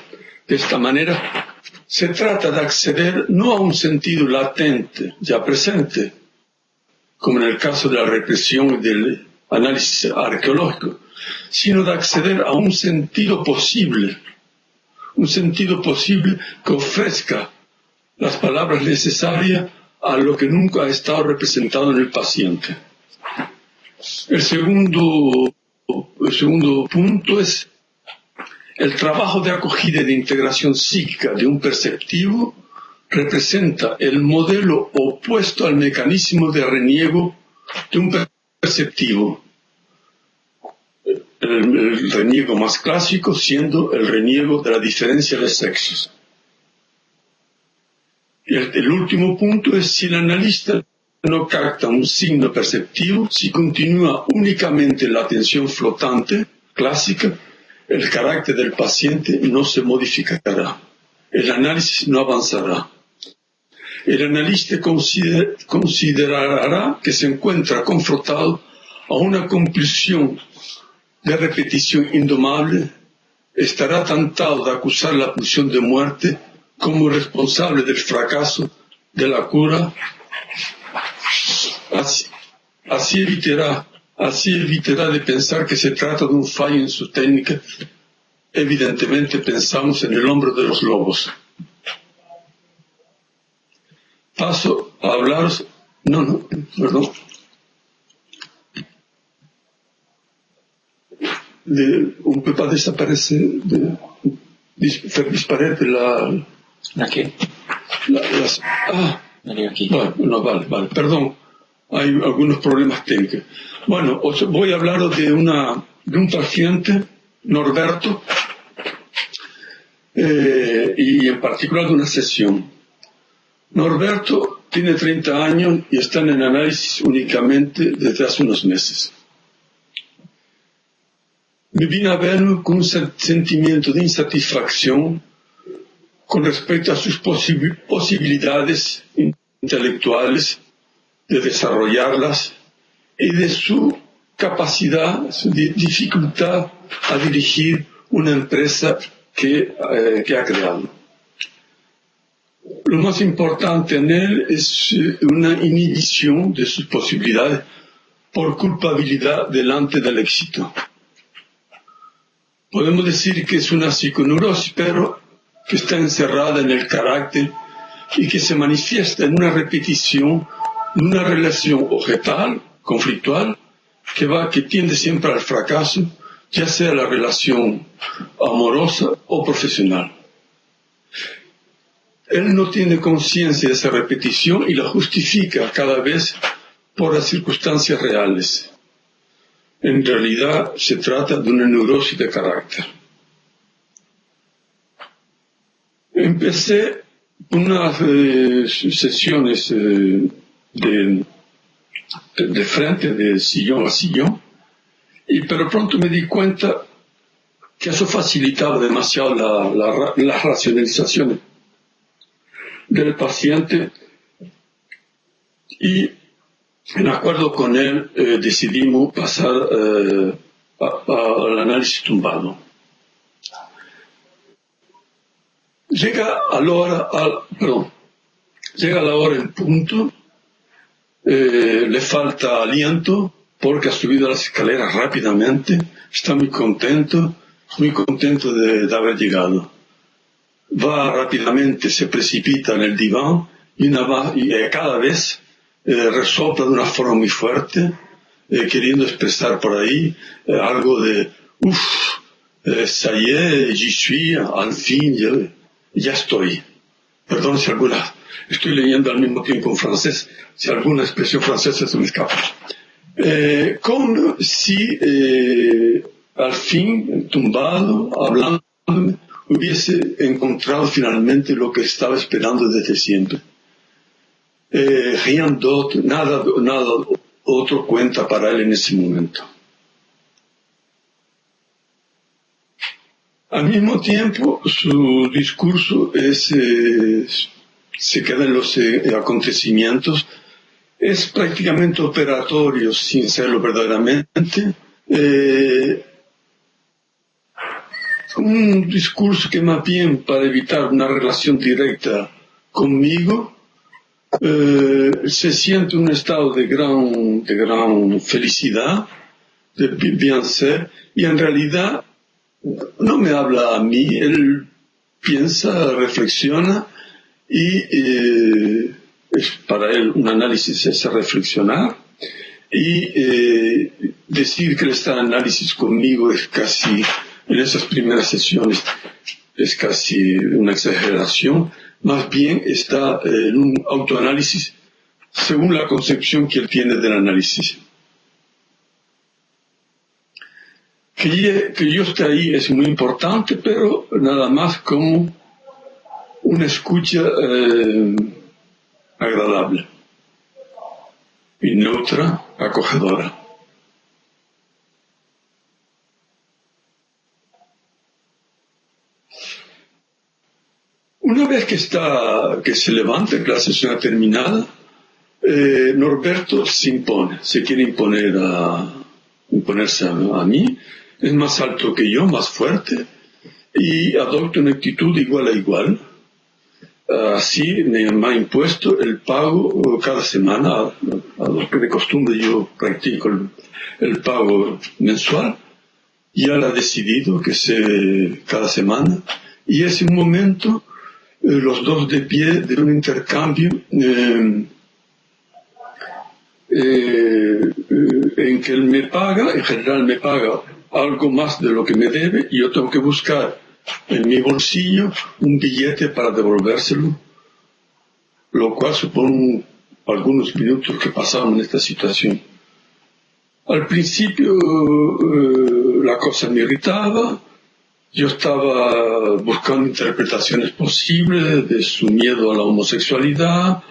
de esta manera, se trata de acceder no a un sentido latente, ya presente, como en el caso de la represión y del análisis arqueológico, sino de acceder a un sentido posible que ofrezca las palabras necesarias a lo que nunca ha estado representado en el paciente. El segundo punto es el trabajo de acogida y de integración psíquica de un perceptivo representa el modelo opuesto al mecanismo de reniego de un perceptivo. El reniego más clásico siendo el reniego de la diferencia de sexos. Y el último punto es si el analista no capta un signo perceptivo, si continúa únicamente la atención flotante clásica, el carácter del paciente no se modificará. El análisis no avanzará. el analista considerará que se encuentra confrontado a una compulsión de repetición indomable, estará tentado de acusar la pulsión de muerte como responsable del fracaso de la cura. Así evitará de pensar que se trata de un fallo en su técnica. Evidentemente pensamos en el hombro de los lobos. Paso a hablaros... perdón. On peut pas desaparecer, faire disparaître ¿La qué? Aquí. Vale, perdón. Hay algunos problemas técnicos. Bueno, os voy a hablar de un paciente, Norberto, y en particular de una sesión. Norberto tiene 30 años y está en el análisis únicamente desde hace unos meses. Me vine a verlo con un sentimiento de insatisfacción con respecto a sus posibilidades intelectuales de desarrollarlas y de su capacidad, su dificultad a dirigir una empresa que ha creado. Lo más importante en él es una inhibición de sus posibilidades por culpabilidad delante del éxito. Podemos decir que es una psiconeurosis, pero que está encerrada en el carácter y que se manifiesta en una repetición de una relación objetal, conflictual, que tiende siempre al fracaso, ya sea la relación amorosa o profesional. Él no tiene conciencia de esa repetición y la justifica cada vez por las circunstancias reales. En realidad se trata de una neurosis de carácter. Empecé unas sesiones de frente, de sillón a sillón, pero pronto me di cuenta que eso facilitaba demasiado las racionalizaciones del paciente y en acuerdo con él decidimos pasar al análisis tumbado. Llega la hora en punto, le falta aliento porque ha subido las escaleras rápidamente, está muy contento de haber llegado. Va rápidamente, se precipita en el diván y cada vez resopla de una forma muy fuerte, queriendo expresar por ahí algo de ça y est, j'y suis, al fin, ya estoy. Perdón si estoy leyendo al mismo tiempo en francés, si alguna expresión francesa se me escapa. Como si al fin, tumbado, hablando, hubiese encontrado finalmente lo que estaba esperando desde siempre. Rien d'autre, nada otro cuenta para él en ese momento. Al mismo tiempo, su discurso se queda en los acontecimientos, es prácticamente operatorio, sin serlo verdaderamente. Un discurso que más bien para evitar una relación directa conmigo, se siente un estado de gran felicidad, de bien ser, y en realidad no me habla a mí, él piensa, reflexiona, y es para él un análisis es reflexionar, y decir que él está en análisis conmigo es casi, en esas primeras sesiones, es casi una exageración. Más bien está en un autoanálisis según la concepción que él tiene del análisis. Que yo esté ahí es muy importante, pero nada más como una escucha agradable y neutra, acogedora. una vez que se levanta, que la sesión ha terminado, Norberto se quiere imponerse a mí, es más alto que yo, más fuerte, y adopta una actitud igual a igual. Así me ha impuesto el pago cada semana, a lo que de costumbre yo practico el pago mensual. Ya lo ha decidido que sea cada semana, y es un momento, los dos de pie, de un intercambio en que él me paga, en general me paga algo más de lo que me debe, y yo tengo que buscar en mi bolsillo un billete para devolvérselo, lo cual supone algunos minutos que pasamos en esta situación. Al principio la cosa me irritaba, yo estaba buscando interpretaciones posibles de su miedo a la homosexualidad,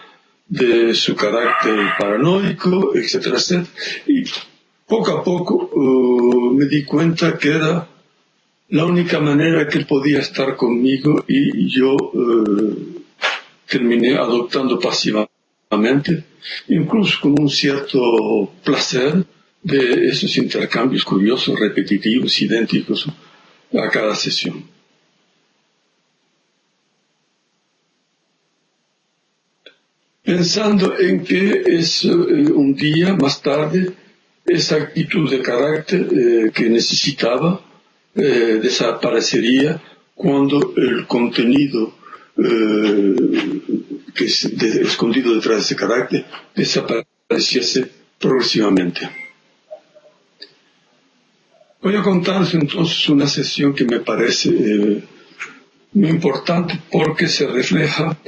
de su carácter paranoico, etcétera, etcétera. Y poco a poco me di cuenta que era la única manera que él podía estar conmigo, y yo terminé adoptando pasivamente, incluso con un cierto placer, de esos intercambios curiosos, repetitivos, idénticos a cada sesión. Pensando en que es un día más tarde, esa actitud de carácter que necesitaba desaparecería cuando el contenido que es escondido detrás de ese carácter desapareciese progresivamente. Voy a contarles entonces una sesión que me parece muy importante porque refleja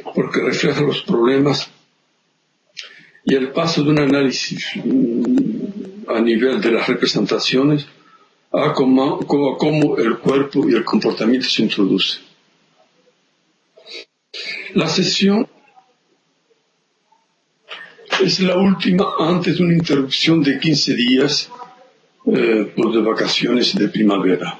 los problemas y el paso de un análisis a nivel de las representaciones a cómo el cuerpo y el comportamiento se introducen. La sesión es la última antes de una interrupción de 15 días por de vacaciones de primavera.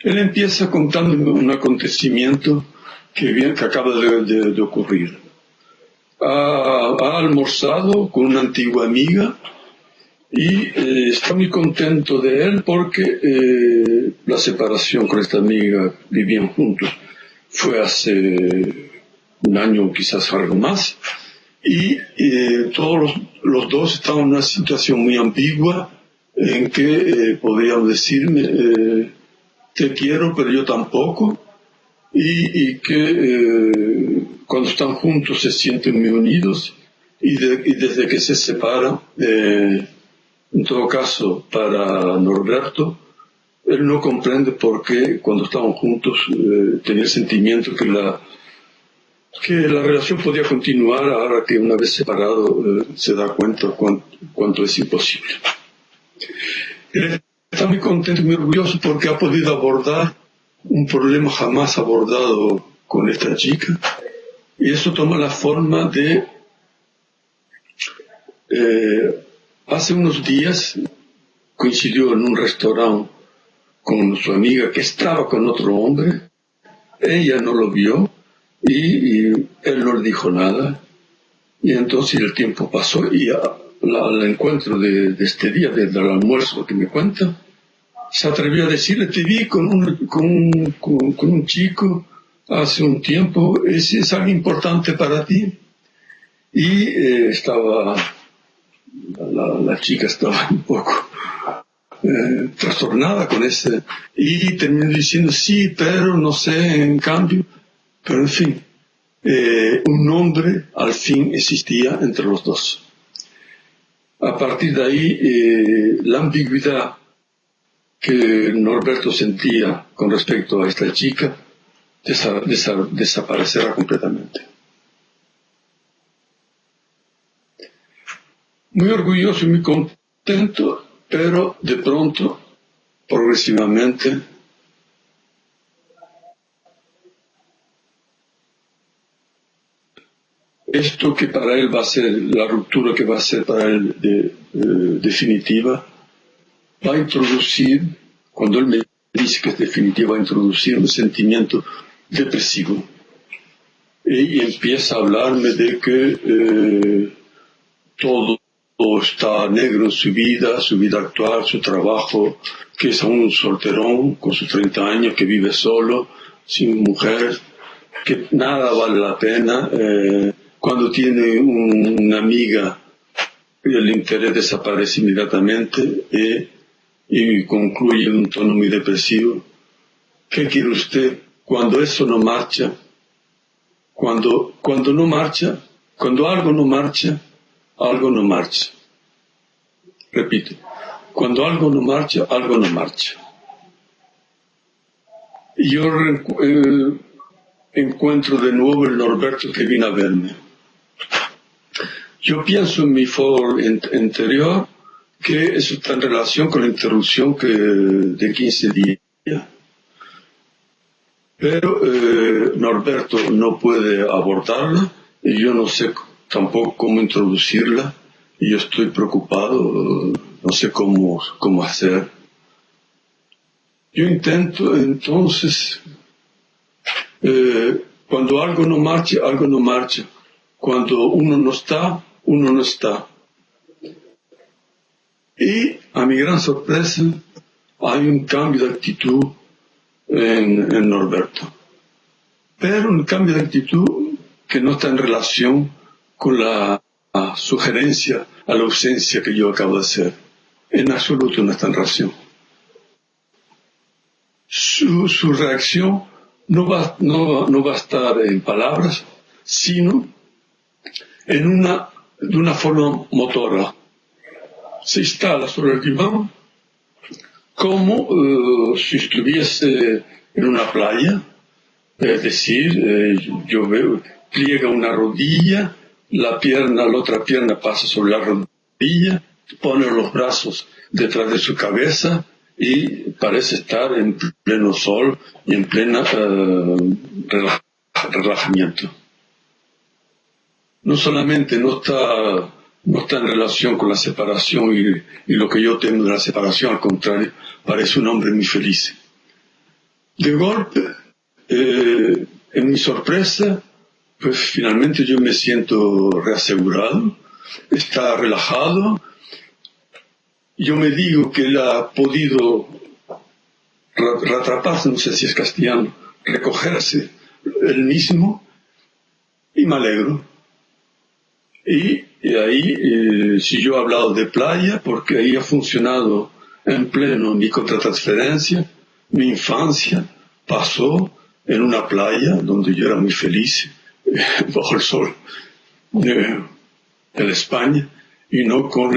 Él empieza contándome un acontecimiento que acaba de ocurrir. Ha almorzado con una antigua amiga y está muy contento de él porque la separación con esta amiga, vivían juntos, fue hace un año o quizás algo más, y todos los dos estaban en una situación muy ambigua en que podríamos decirme te quiero pero yo tampoco, y que cuando están juntos se sienten muy unidos, y desde que se separan, en todo caso para Norberto, él no comprende por qué cuando estaban juntos tenía el sentimiento que la relación podía continuar, ahora que una vez separado se da cuenta cuánto es imposible. Él está muy contento y muy orgulloso porque ha podido abordar un problema jamás abordado con esta chica, y eso toma la forma de hace unos días coincidió en un restaurante con su amiga que estaba con otro hombre. Ella no lo vio y él no le dijo nada, y entonces el tiempo pasó y al encuentro de este día, del almuerzo que me cuenta, se atrevió a decirle: te vi con un chico hace un tiempo, ¿es algo importante para ti? Y la chica estaba un poco trastornada con ese, y terminó diciendo: sí, pero no sé, en cambio, pero en fin, un nombre al fin existía entre los dos. A partir de ahí, la ambigüedad que Norberto sentía con respecto a esta chica desaparecerá completamente. Muy orgulloso y muy contento, pero de pronto, progresivamente, esto que para él va a ser, la ruptura que va a ser para él definitiva, va a introducir, cuando él me dice que es definitiva, va a introducir un sentimiento depresivo. y empieza a hablarme de que todo está negro en su vida actual, su trabajo, que es un solterón con sus 30 años, que vive solo, sin mujer, que nada vale la pena. Cuando tiene una amiga, el interés desaparece inmediatamente y concluye en un tono muy depresivo. ¿Qué quiere usted? Cuando eso no marcha, cuando no marcha, cuando algo no marcha, algo no marcha. Repito, cuando algo no marcha, algo no marcha. Y yo encuentro de nuevo el Norberto que vino a verme. Yo pienso en mi foro interior que eso está en relación con la interrupción de 15 días. Pero Norberto no puede abordarla y yo no sé tampoco cómo introducirla y yo estoy preocupado, no sé cómo hacer. Yo intento entonces, cuando algo no marcha, algo no marcha. Cuando uno no está, uno no está. Y a mi gran sorpresa hay un cambio de actitud en Norberto. Pero un cambio de actitud que no está en relación con la sugerencia a la ausencia que yo acabo de hacer. En absoluto no está en relación. Su reacción no va a estar en palabras, sino de una forma motora. Se instala sobre el diván como si estuviese en una playa, es decir, yo veo, pliega una rodilla, la otra pierna pasa sobre la rodilla, pone los brazos detrás de su cabeza y parece estar en pleno sol y en pleno relajamiento. No solamente no está en relación con la separación y lo que yo temo de la separación, al contrario, parece un hombre muy feliz. De golpe, en mi sorpresa, pues finalmente yo me siento reasegurado, está relajado. Yo me digo que él ha podido reatraparse, no sé si es castellano, recogerse él mismo, y me alegro. Y ahí, si yo he hablado de playa, porque ahí ha funcionado en pleno mi contratransferencia, mi infancia pasó en una playa donde yo era muy feliz, bajo el sol de la España, y no con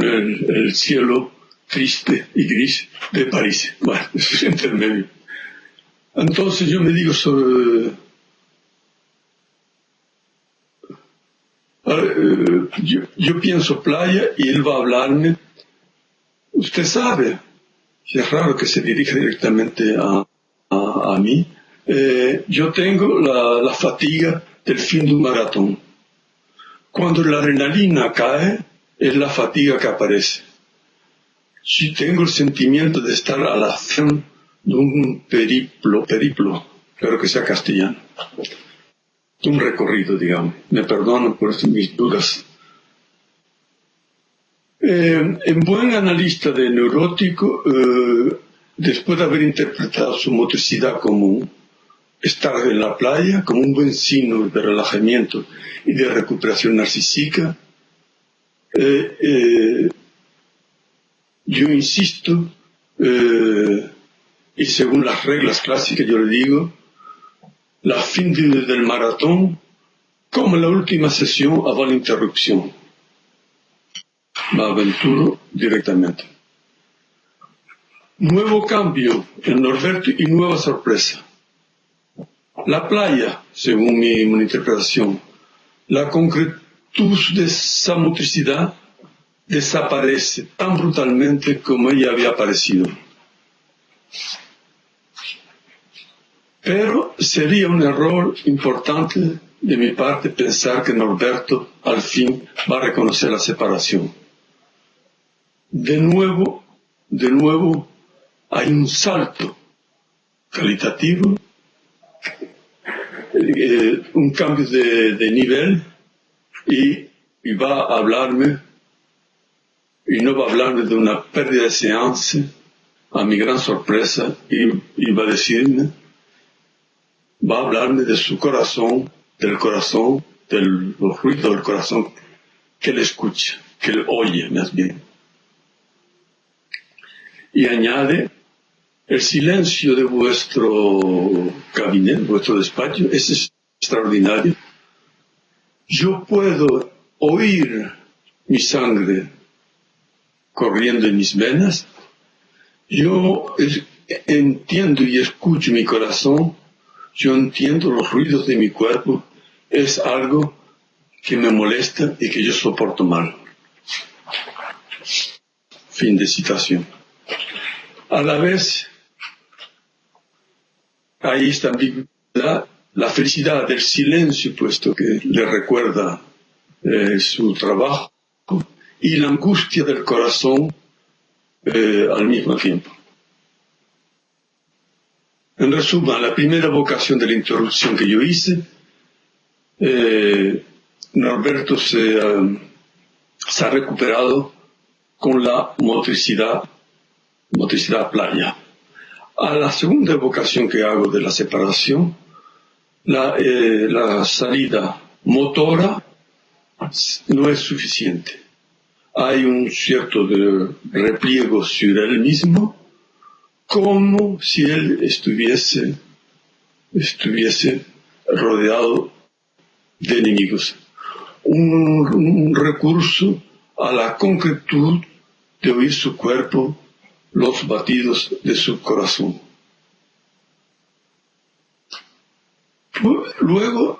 el cielo triste y gris de París. Bueno, eso es intermedio. Entonces yo me digo yo pienso playa y él va a hablarme. Usted sabe, y es raro que se dirija directamente a mí, yo tengo la fatiga del fin de un maratón. Cuando la adrenalina cae, es la fatiga que aparece. Si tengo el sentimiento de estar a la fin de un periplo, espero que sea castellano, de un recorrido, digamos. Me perdono por mis dudas. En buen analista de neurótico, después de haber interpretado su motricidad como estar en la playa, como un buen signo de relajamiento y de recuperación narcísica, yo insisto, y según las reglas clásicas yo le digo, la fin del maratón, como la última sesión, avant la interrupción. Me aventuro directamente. Nuevo cambio en Norberto y nueva sorpresa. La playa, según mi interpretación, la concretud de esa motricidad desaparece tan brutalmente como ella había aparecido. Pero sería un error importante de mi parte pensar que Norberto al fin va a reconocer la separación. De nuevo, hay un salto calitativo un cambio de nivel y va a hablarme, y no va a hablarme de una pérdida de seance, a mi gran sorpresa, y va a decirme, va a hablarme de su corazón, del los ruidos del corazón, que él escucha, que él oye más bien. Y añade, el silencio de vuestro gabinete, vuestro despacho, es extraordinario. Yo puedo oír mi sangre corriendo en mis venas. Yo entiendo y escucho mi corazón. Yo entiendo los ruidos de mi cuerpo. Es algo que me molesta y que yo soporto mal. Fin de citación. A la vez, hay esta ambigüedad, la felicidad del silencio, puesto que le recuerda su trabajo, y la angustia del corazón al mismo tiempo. En resumen, la primera vocación de la introducción que yo hice, Norberto se ha recuperado con la motricidad playa. A la segunda vocación que hago de la separación, la salida motora no es suficiente. Hay un cierto repliego sobre él mismo, como si él estuviese rodeado de enemigos. Un recurso a la concretud de oír su cuerpo, los batidos de su corazón. Luego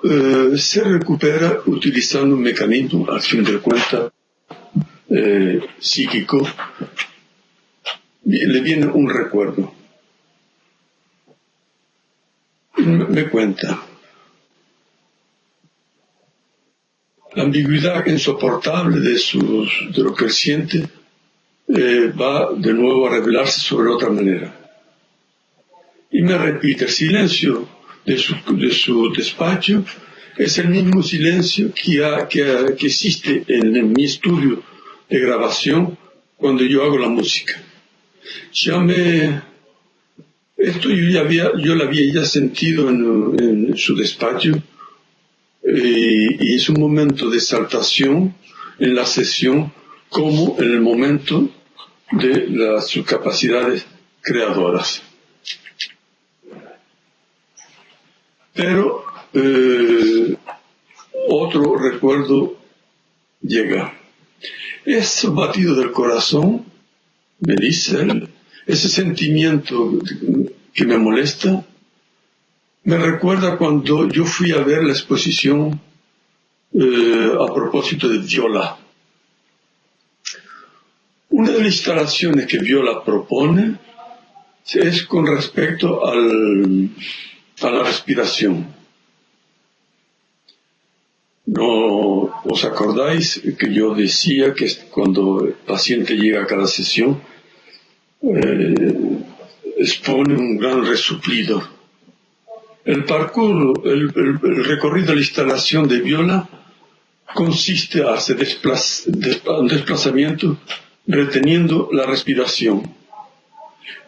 se recupera utilizando un mecanismo, al fin de cuentas, psíquico. Le viene un recuerdo. Me cuenta. La ambigüedad insoportable de lo que él siente va de nuevo a revelarse sobre otra manera. Y me repite, el silencio de su despacho es el mismo silencio que existe en mi estudio de grabación cuando yo hago la música. Esto yo lo había ya sentido en su despacho, y es un momento de exaltación en la sesión como en el momento de sus capacidades creadoras. Pero otro recuerdo llega. Ese batido del corazón, me dice él, ese sentimiento que me molesta, me recuerda cuando yo fui a ver la exposición a propósito de Viola. Una de las instalaciones que Viola propone es con respecto a la respiración. ¿No os acordáis que yo decía que cuando el paciente llega a cada sesión expone un gran resuplido? El parkour, el recorrido de la instalación de Viola consiste en hacer un desplazamiento reteniendo la respiración.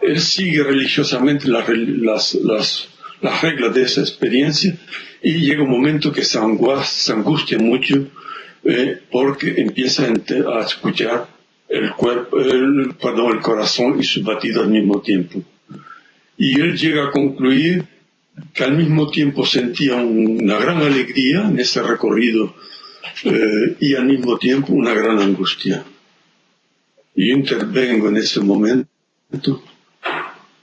Él sigue religiosamente las reglas de esa experiencia y llega un momento que se angustia mucho porque empieza a escuchar el corazón y su batido al mismo tiempo. Y él llega a concluir que al mismo tiempo sentía una gran alegría en ese recorrido y al mismo tiempo una gran angustia. Y yo intervengo en ese momento.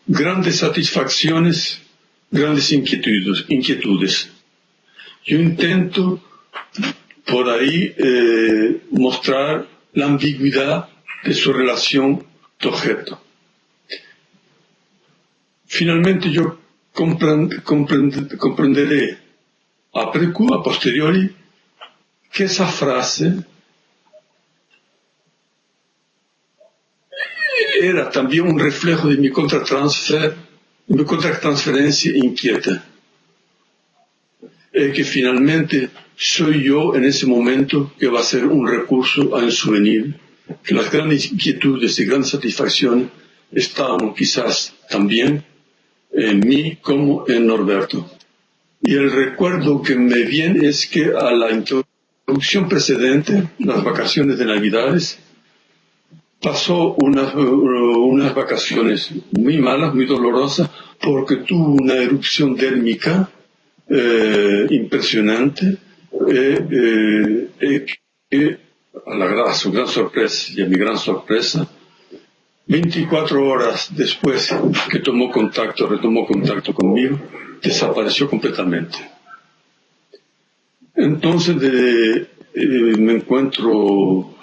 Grandes satisfacciones, grandes inquietudes. Yo intento por ahí mostrar la ambigüedad de su relación de objeto. Finalmente yo comprenderé a posteriori que esa frase era también un reflejo de mi contratransferencia inquieta. que finalmente soy yo en ese momento que va a ser un recurso a souvenir, que las grandes inquietudes y grandes satisfacciones estaban quizás también en mí como en Norberto. Y el recuerdo que me viene es que a la introducción precedente, las vacaciones de Navidades, pasó unas vacaciones muy malas, muy dolorosas, porque tuvo una erupción térmica impresionante, que a su gran sorpresa y a mi gran sorpresa, 24 horas después que retomó contacto conmigo, desapareció completamente. Entonces me encuentro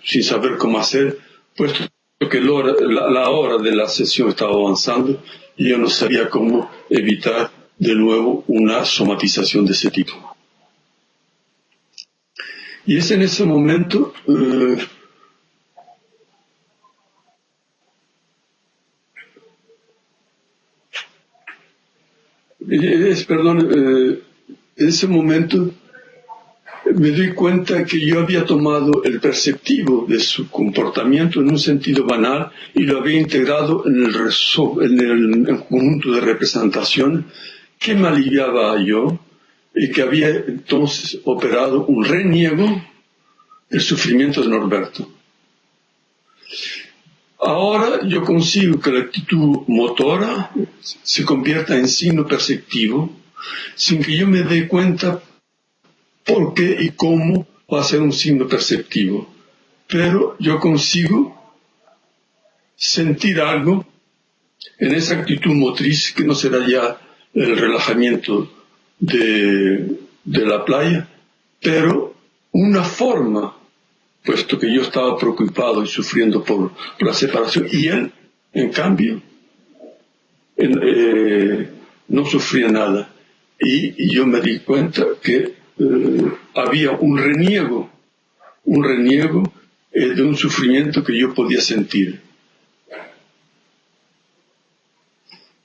sin saber cómo hacer, puesto que la hora de la sesión estaba avanzando y yo no sabía cómo evitar de nuevo una somatización de ese tipo. Y es en ese momento en ese momento me doy cuenta que yo había tomado el perceptivo de su comportamiento en un sentido banal y lo había integrado en el conjunto de representación que me aliviaba yo y que había entonces operado un reniego del sufrimiento de Norberto. Ahora yo consigo que la actitud motora se convierta en signo perceptivo sin que yo me dé cuenta por qué y cómo va a ser un signo perceptivo. Pero yo consigo sentir algo en esa actitud motriz que no será ya el relajamiento de la playa, pero una forma, puesto que yo estaba preocupado y sufriendo por la separación, y él, en cambio, no sufría nada. Y yo me di cuenta que había un reniego de un sufrimiento que yo podía sentir.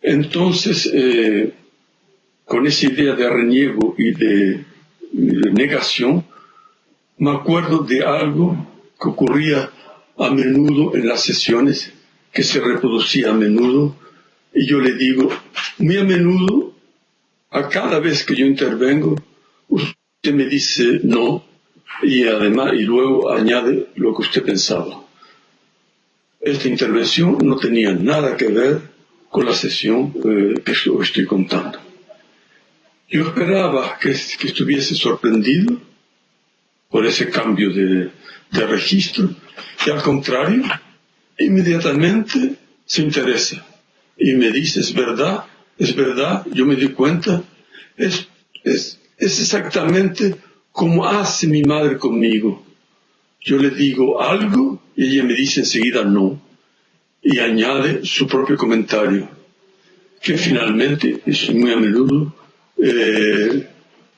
Entonces, con esa idea de reniego y de negación, me acuerdo de algo que ocurría a menudo en las sesiones, que se reproducía a menudo, y yo le digo, muy a menudo, a cada vez que yo intervengo, usted me dice no, y además, y luego añade lo que usted pensaba. Esta intervención no tenía nada que ver con la sesión que estoy contando. Yo esperaba que estuviese sorprendido por ese cambio de registro, y al contrario, inmediatamente se interesa y me dice, es verdad, yo me di cuenta, es exactamente como hace mi madre conmigo. Yo le digo algo y ella me dice enseguida no, y añade su propio comentario, que finalmente, es muy a menudo,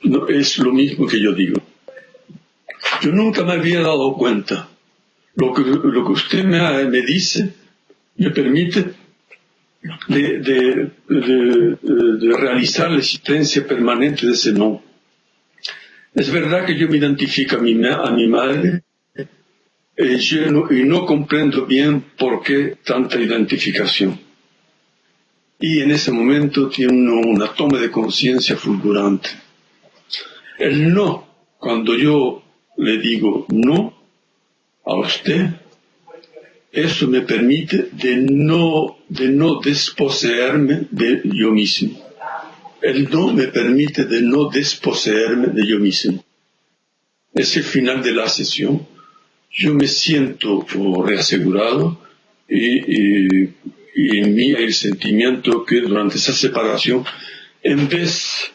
no, es lo mismo que yo digo. Yo nunca me había dado cuenta. Lo que usted me dice me permite de realizar la existencia permanente de ese no. Es verdad que yo me identifico a mi madre y no comprendo bien por qué tanta identificación. Y en ese momento tiene una toma de conciencia fulgurante. El no, cuando yo le digo no a usted, eso me permite de no desposeerme de yo mismo. El no me permite de no desposeerme de yo mismo. Es el final de la sesión. Yo me siento reasegurado y en mí hay el sentimiento que durante esa separación, en vez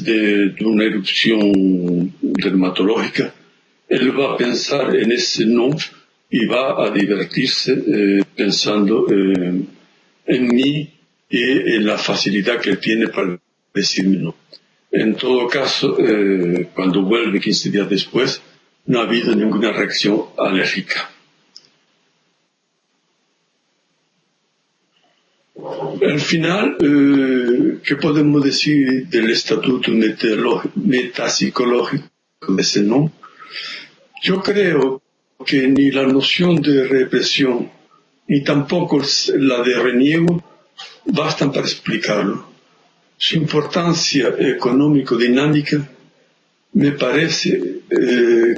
de una erupción dermatológica, él va a pensar en ese no y va a divertirse pensando en mí y en la facilidad que él tiene para decirme no. En todo caso, cuando vuelve 15 días después, no ha habido ninguna reacción alérgica. Al final, ¿qué podemos decir del estatuto metapsicológico de Zenón? Yo creo que ni la noción de represión, ni tampoco la de reniego, bastan para explicarlo. Su importancia económico-dinámica me parece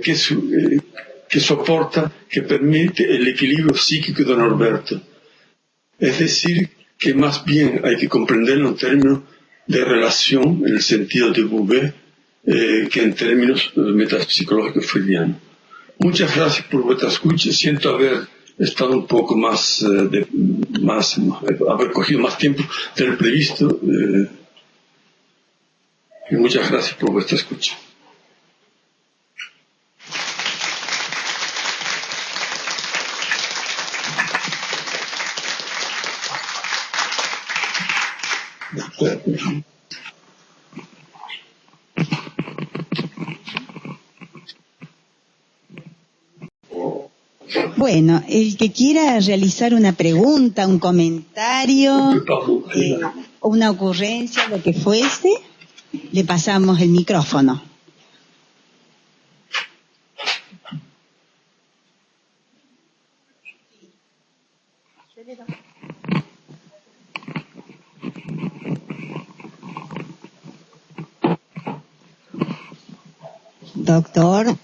que soporta, que permite el equilibrio psíquico de Norberto. Es decir, que más bien hay que comprenderlo en términos de relación, en el sentido de Bouvet, que en términos metapsicológicos freudianos. Muchas gracias por vuestra escucha. Siento haber estado un poco haber cogido más tiempo del previsto. Y muchas gracias por vuestra escucha. Bueno, el que quiera realizar una pregunta, un comentario, una ocurrencia, lo que fuese, le pasamos el micrófono. Doctor.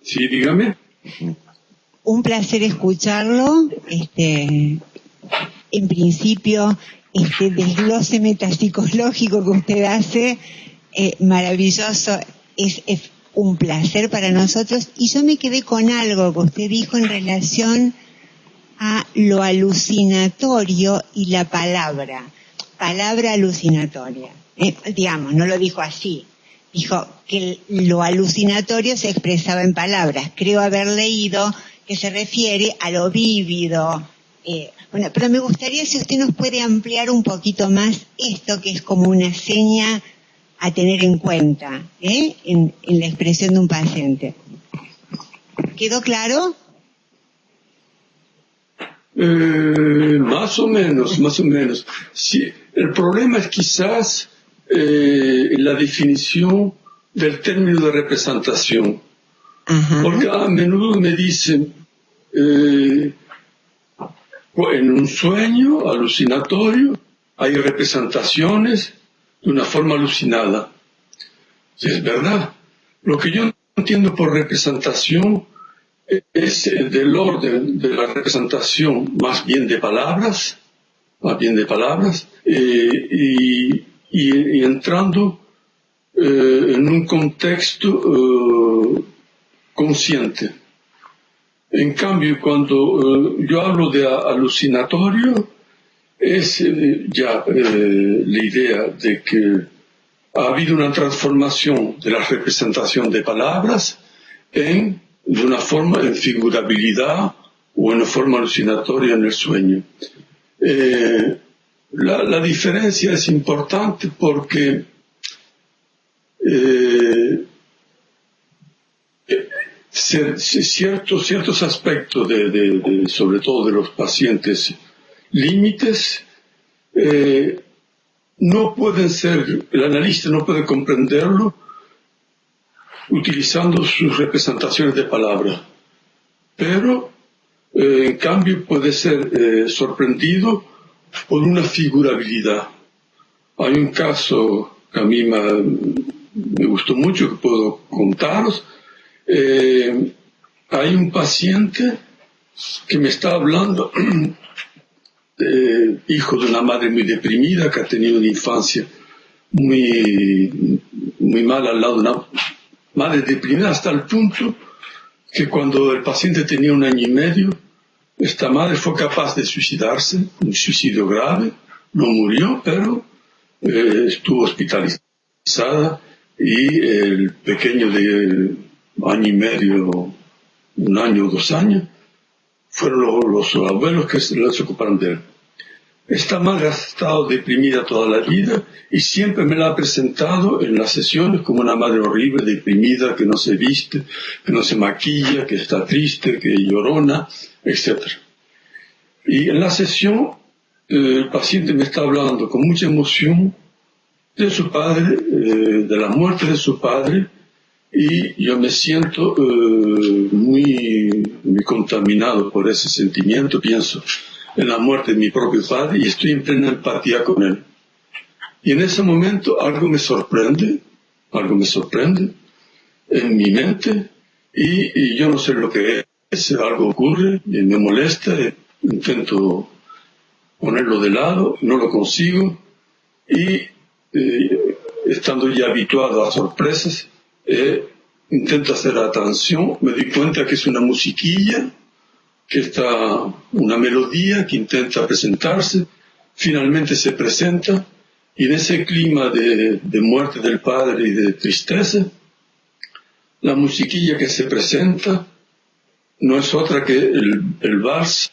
Sí, dígame. Un placer escucharlo. En principio, desglose metapsicológico que usted hace, maravilloso, es un placer para nosotros. Y yo me quedé con algo que usted dijo en relación a lo alucinatorio y la palabra alucinatoria. Digamos, no lo dijo así. Dijo que lo alucinatorio se expresaba en palabras. Creo haber leído que se refiere a lo vívido. Bueno, pero me gustaría si usted nos puede ampliar un poquito más esto, que es como una seña a tener en cuenta en la expresión de un paciente. ¿Quedó claro? Más o menos. Sí, el problema es quizás la definición del término de representación. Ajá. Porque a menudo me dicen, en un sueño alucinatorio hay representaciones de una forma alucinada. Sí, es verdad. Lo que yo entiendo por representación es del orden de la representación más bien de palabras, y entrando en un contexto consciente. En cambio, cuando yo hablo de alucinatorio, es la idea de que ha habido una transformación de la representación de palabras de una forma en figurabilidad o en una forma alucinatoria en el sueño. La diferencia es importante porque ciertos aspectos sobre todo de los pacientes límites no pueden ser, el analista no puede comprenderlo utilizando sus representaciones de palabras, pero en cambio puede ser sorprendido por una figurabilidad. Hay un caso que a mí me gustó mucho, que puedo contaros. Hay un paciente que me está hablando, hijo de una madre muy deprimida, que ha tenido una infancia muy mala al lado de una madre deprimida, hasta el punto que cuando el paciente tenía 1 año y medio, esta madre fue capaz de suicidarse, un suicidio grave, no murió, pero estuvo hospitalizada, y el pequeño de 1 año y medio, 1 año o 2 años, fueron los abuelos que se ocuparon de él. Esta madre ha estado deprimida toda la vida y siempre me la ha presentado en las sesiones como una madre horrible, deprimida, que no se viste, que no se maquilla, que está triste, que llorona, etc. Y en la sesión el paciente me está hablando con mucha emoción de su padre, de la muerte de su padre, y yo me siento muy contaminado por ese sentimiento. Pienso en la muerte de mi propio padre y estoy en plena empatía con él. Y en ese momento algo me sorprende en mi mente, y yo no sé lo que es, algo ocurre, y me molesta, intento ponerlo de lado, no lo consigo, y estando ya habituado a sorpresas, intento hacer atención, me doy cuenta que es una musiquilla, que está una melodía que intenta presentarse, finalmente se presenta, y en ese clima de muerte del padre y de tristeza, la musiquilla que se presenta no es otra que el vals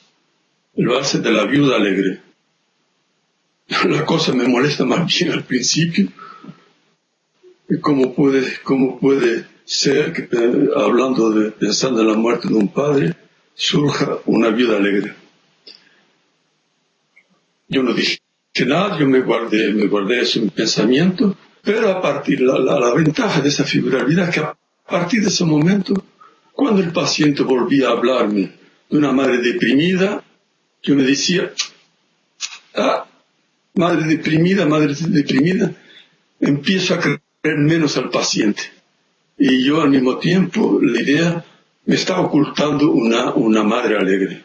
de la viuda alegre. La cosa me molesta más bien al principio. ¿Cómo puede ser que, pensando en la muerte de un padre, surja una viuda alegre? Yo no dije nada, yo me guardé eso en mi pensamiento, pero a partir la ventaja de esa figuralidad, que a partir de ese momento, cuando el paciente volvía a hablarme de una madre deprimida, yo me decía, madre deprimida, empiezo a creer menos al paciente. Y yo al mismo tiempo, la idea me está ocultando una madre alegre.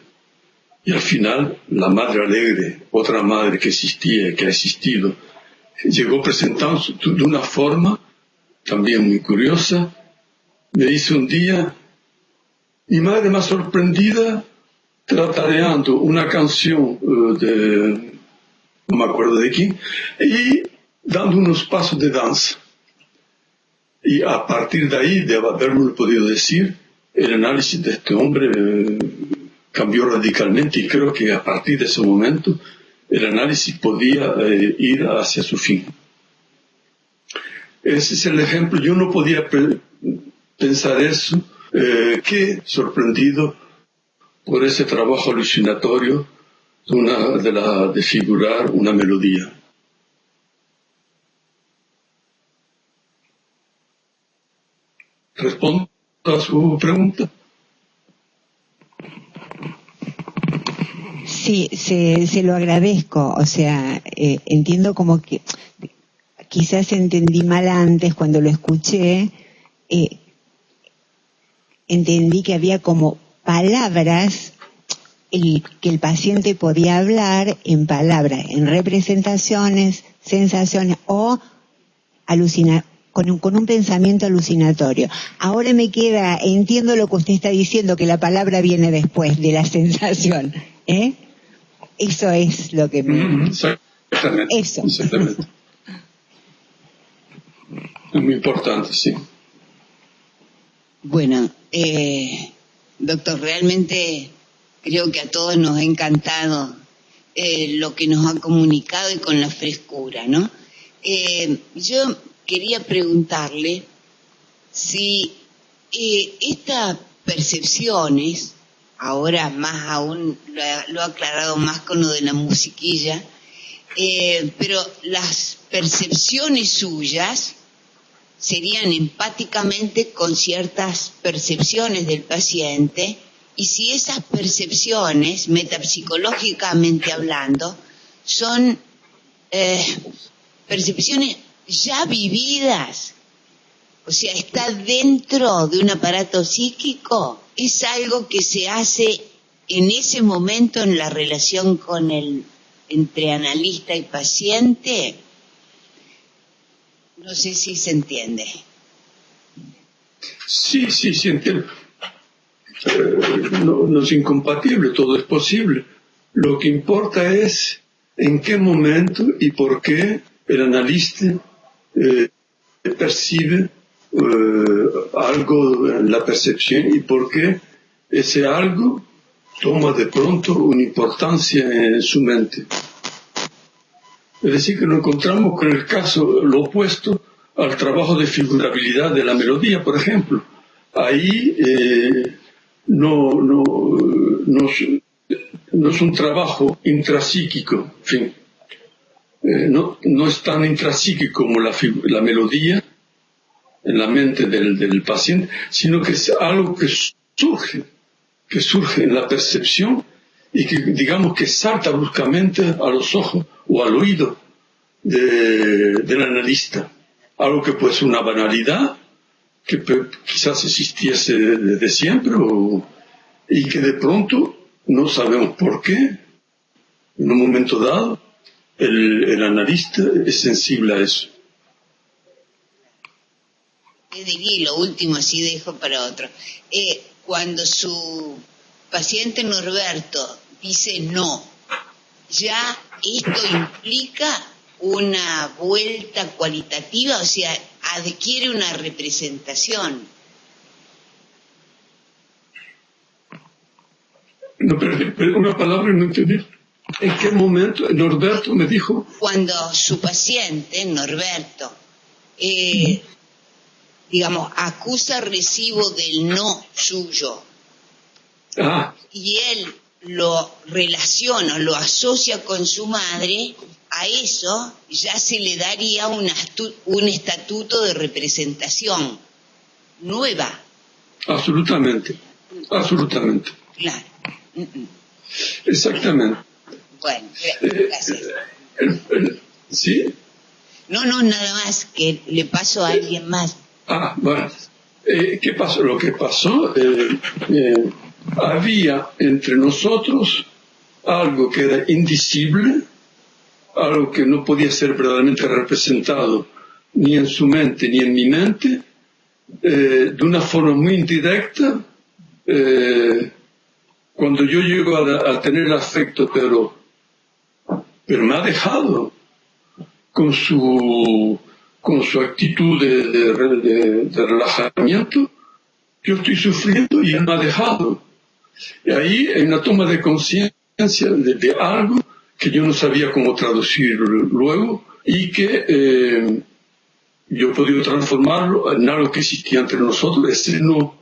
Y al final, la madre alegre, otra madre que existía, que ha existido, llegó presentándose de una forma también muy curiosa. Me dice un día, mi madre más sorprendida, tarareando una canción no me acuerdo de quién, y dando unos pasos de danza. Y a partir de ahí, de haberme podido decir, el análisis de este hombre cambió radicalmente, y creo que a partir de ese momento el análisis podía ir hacia su fin. Ese es el ejemplo. Yo no podía pensar eso, que sorprendido por ese trabajo alucinatorio de figurar una melodía. ¿Respondo a su pregunta? Sí, se lo agradezco. O sea, entiendo como que quizás entendí mal antes cuando lo escuché. Entendí que había como palabras que el paciente podía hablar en palabras, en representaciones, sensaciones o alucinar con un pensamiento alucinatorio. Ahora me queda, entiendo lo que usted está diciendo, que la palabra viene después de la sensación. Eso es lo que me... Exactamente. Eso. Exactamente. Es muy importante, sí. Bueno, doctor, realmente creo que a todos nos ha encantado lo que nos ha comunicado y con la frescura, ¿no? Yo quería preguntarle si estas percepciones, ahora más aún lo ha aclarado más con lo de la musiquilla, pero las percepciones suyas serían empáticamente con ciertas percepciones del paciente, y si esas percepciones, metapsicológicamente hablando, son percepciones ya vividas, o sea, está dentro de un aparato psíquico, es algo que se hace en ese momento en la relación entre analista y paciente. No sé si se entiende. Sí, entiendo. No es incompatible, todo es posible. Lo que importa es en qué momento y por qué el analista percibe algo en la percepción, y por qué ese algo toma de pronto una importancia en su mente. Es decir, que nos encontramos con el caso, lo opuesto al trabajo de figurabilidad de la melodía, por ejemplo. Ahí no es un trabajo intrapsíquico, en fin, no es tan intrapsíquico como la melodía en la mente del paciente, sino que es algo que surge en la percepción y que, digamos, que salta bruscamente a los ojos o al oído del analista. Algo que puede ser una banalidad, que quizás existiese desde siempre, y que de pronto, no sabemos por qué, en un momento dado, el analista es sensible a eso. Y lo último, así dejo para otro. Cuando su paciente Norberto dice no, ya esto implica una vuelta cualitativa, o sea, adquiere una representación. No, pero una palabra no entendí. ¿En qué momento Norberto me dijo? Cuando su paciente, Norberto, digamos, acusa recibo del no suyo, y él lo relaciona, lo asocia con su madre, a eso ya se le daría un estatuto de representación nueva. Absolutamente. Claro. Exactamente. Bueno, gracias. ¿Sí? No, nada más, que le paso a alguien más. Bueno. ¿Qué pasó? Lo que pasó, había entre nosotros algo que era indecible, algo que no podía ser verdaderamente representado ni en su mente ni en mi mente, de una forma muy indirecta. Cuando yo llego a tener afecto, pero me ha dejado con su actitud de relajamiento. Yo estoy sufriendo y él me ha dejado. Y ahí hay una toma de conciencia de algo que yo no sabía cómo traducir luego, y que yo he podido transformarlo en algo que existía entre nosotros, ese no,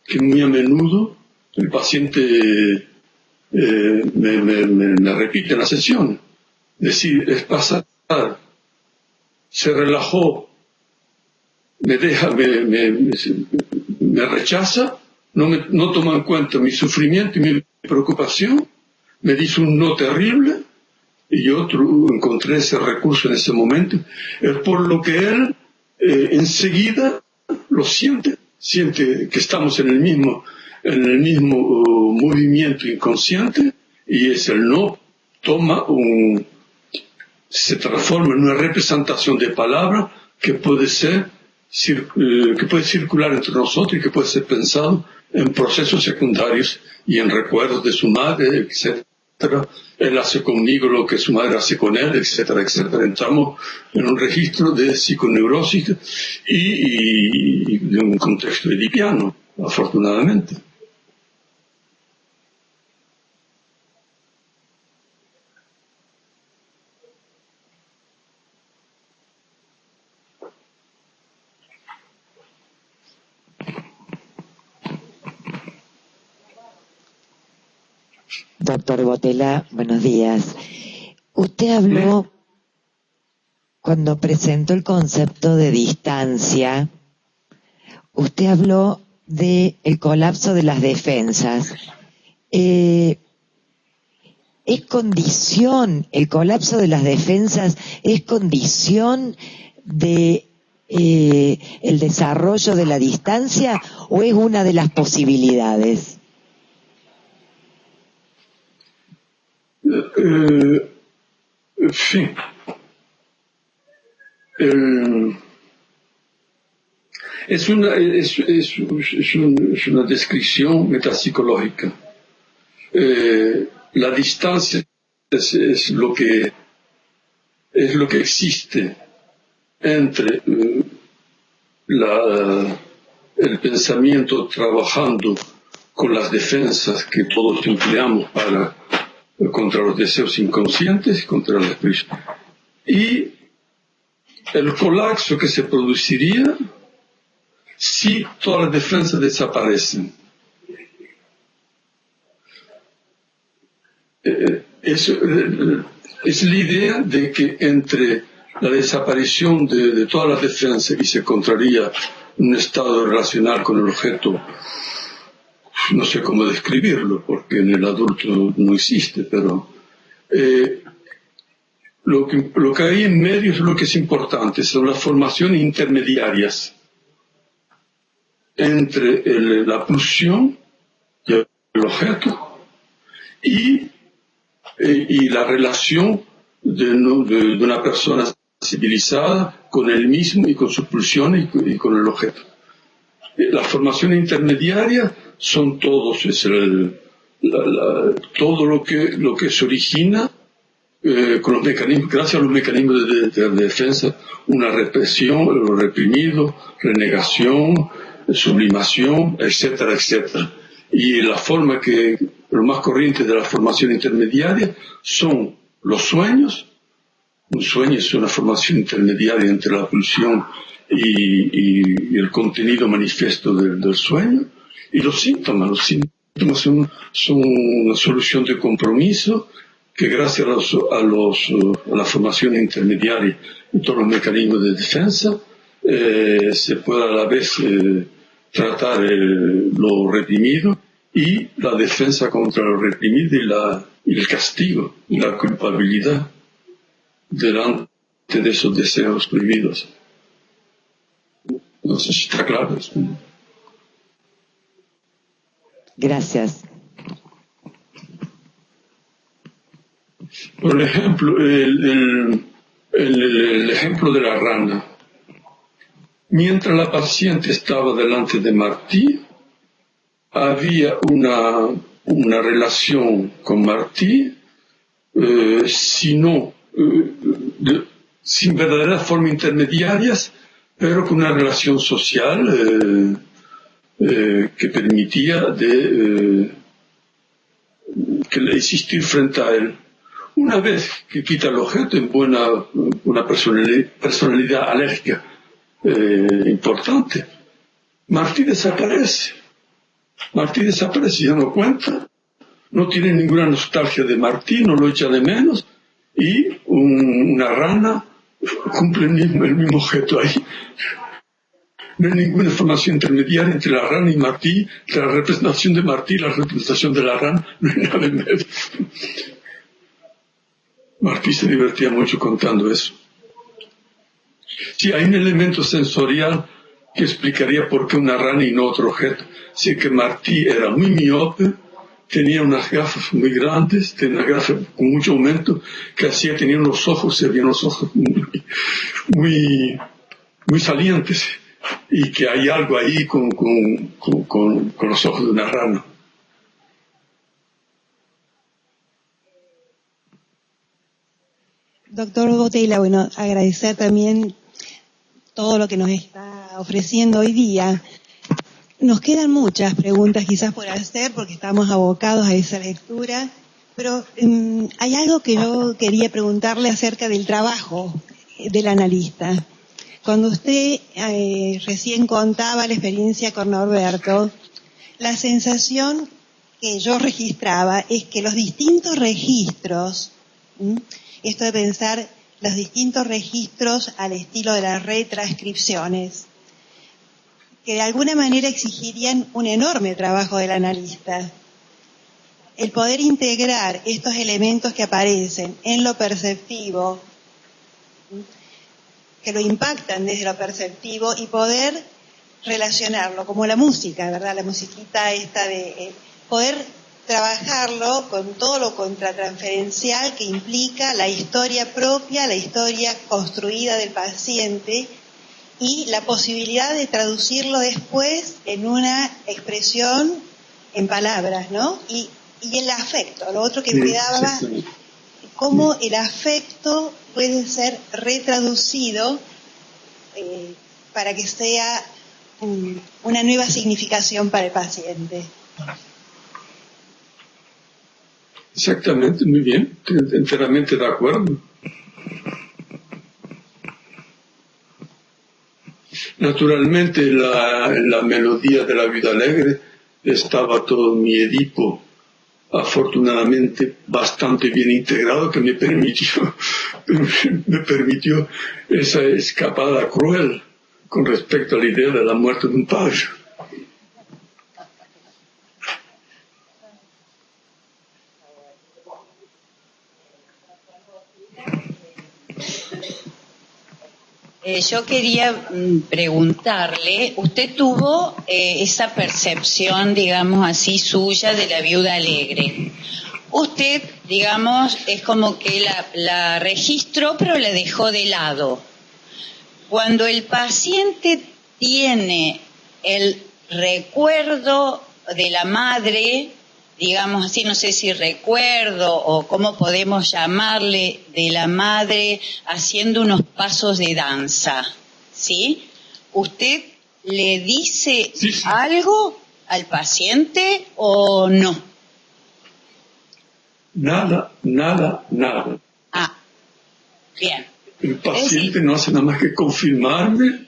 que muy a menudo el paciente me repite en la sesión. Es decir, es pasar, se relajó, me deja, me rechaza, no toma en cuenta mi sufrimiento y mi preocupación, me dice un no terrible, y yo encontré ese recurso en ese momento. Es por lo que él enseguida lo siente que estamos en el mismo movimiento inconsciente, y es el no se transforma en una representación de palabra que puede circular entre nosotros y que puede ser pensado en procesos secundarios y en recuerdos de su madre, etcétera. Él hace conmigo lo que su madre hace con él, etcétera, etcétera. Entramos en un registro de psiconeurosis y de un contexto edipiano, afortunadamente. Doctor Botella, buenos días. Usted habló, cuando presentó el concepto de distancia, usted habló del colapso de las defensas. ¿Es condición, el colapso de las defensas, es condición de el desarrollo de la distancia, o es una de las posibilidades? Sí. Es una descripción metapsicológica. La distancia es lo que existe entre el pensamiento trabajando con las defensas que todos empleamos contra los deseos inconscientes, contra la expresión, y el colapso que se produciría si todas las defensas desaparecen. es la idea de que entre la desaparición de todas las defensas y se encontraría un estado relacional con el objeto, no sé cómo describirlo, porque en el adulto no existe, pero lo que hay en medio es lo que es importante, son las formaciones intermediarias entre la pulsión y el objeto y la relación de una persona civilizada con él mismo y con sus pulsiones y con el objeto. Las formaciones intermediarias son todos, todo lo que se origina con los mecanismos, gracias a los mecanismos de defensa, una represión, lo reprimido, renegación, sublimación, etcétera, etcétera. Y la forma lo más corriente de la formación intermediaria son los sueños. Un sueño es una formación intermediaria entre la pulsión y el contenido manifiesto del sueño. Y los síntomas. Los síntomas son una solución de compromiso que gracias a la formación intermediaria y todos los mecanismos de defensa se puede a la vez tratar lo reprimido y la defensa contra lo reprimido y el castigo y la culpabilidad delante de esos deseos prohibidos. No sé si está claro. Gracias. Por ejemplo, el ejemplo de la rana. Mientras la paciente estaba delante de Martí, había una relación con Martí, sin verdaderas formas intermediarias, pero con una relación social que permitía existir frente a él. Una vez que quita el objeto, en una personalidad alérgica importante, Martí desaparece. Martí desaparece, se da cuenta, no tiene ninguna nostalgia de Martí, no lo echa de menos, y una rana cumple el mismo objeto ahí. No hay ninguna formación intermediaria entre la rana y Martí, entre la representación de Martí y la representación de la rana, no hay nada en medio. Martí se divertía mucho contando eso. Sí, hay un elemento sensorial que explicaría por qué una rana y no otro objeto. Sí, que Martí era muy miope, tenía unas gafas muy grandes, tenía unas gafas con mucho aumento, que tenía unos ojos, se veían los ojos muy salientes, y que hay algo ahí con los ojos de una rana. Doctor Botella, bueno, agradecer también todo lo que nos está ofreciendo hoy día. Nos quedan muchas preguntas quizás por hacer porque estamos abocados a esa lectura, pero hay algo que yo quería preguntarle acerca del trabajo del analista. Cuando usted recién contaba la experiencia con Norberto, la sensación que yo registraba es que los distintos registros, esto de pensar los distintos registros al estilo de las retranscripciones, que de alguna manera exigirían un enorme trabajo del analista. El poder integrar estos elementos que aparecen en lo perceptivo, que lo impactan desde lo perceptivo, y poder relacionarlo, como la música, ¿verdad? La musiquita esta de poder trabajarlo con todo lo contratransferencial que implica la historia propia, la historia construida del paciente y la posibilidad de traducirlo después en una expresión en palabras, ¿no? Y el afecto, lo otro que quedaba, cómo el afecto puede ser retraducido para que sea una nueva significación para el paciente. Exactamente, muy bien, enteramente de acuerdo. Naturalmente, la melodía de la vida alegre estaba todo mi Edipo afortunadamente bastante bien integrado, que me permitió esa escapada cruel con respecto a la idea de la muerte de un padre. Yo quería preguntarle, usted tuvo esa percepción, digamos así, suya de la viuda alegre. Usted, digamos, es como que la registró, pero la dejó de lado. Cuando el paciente tiene el recuerdo de la madre, digamos así, no sé si recuerdo o cómo podemos llamarle, de la madre haciendo unos pasos de danza, ¿sí? ¿Usted le dice algo al paciente o no? Nada. Ah, bien. El paciente no hace nada más que confirmarme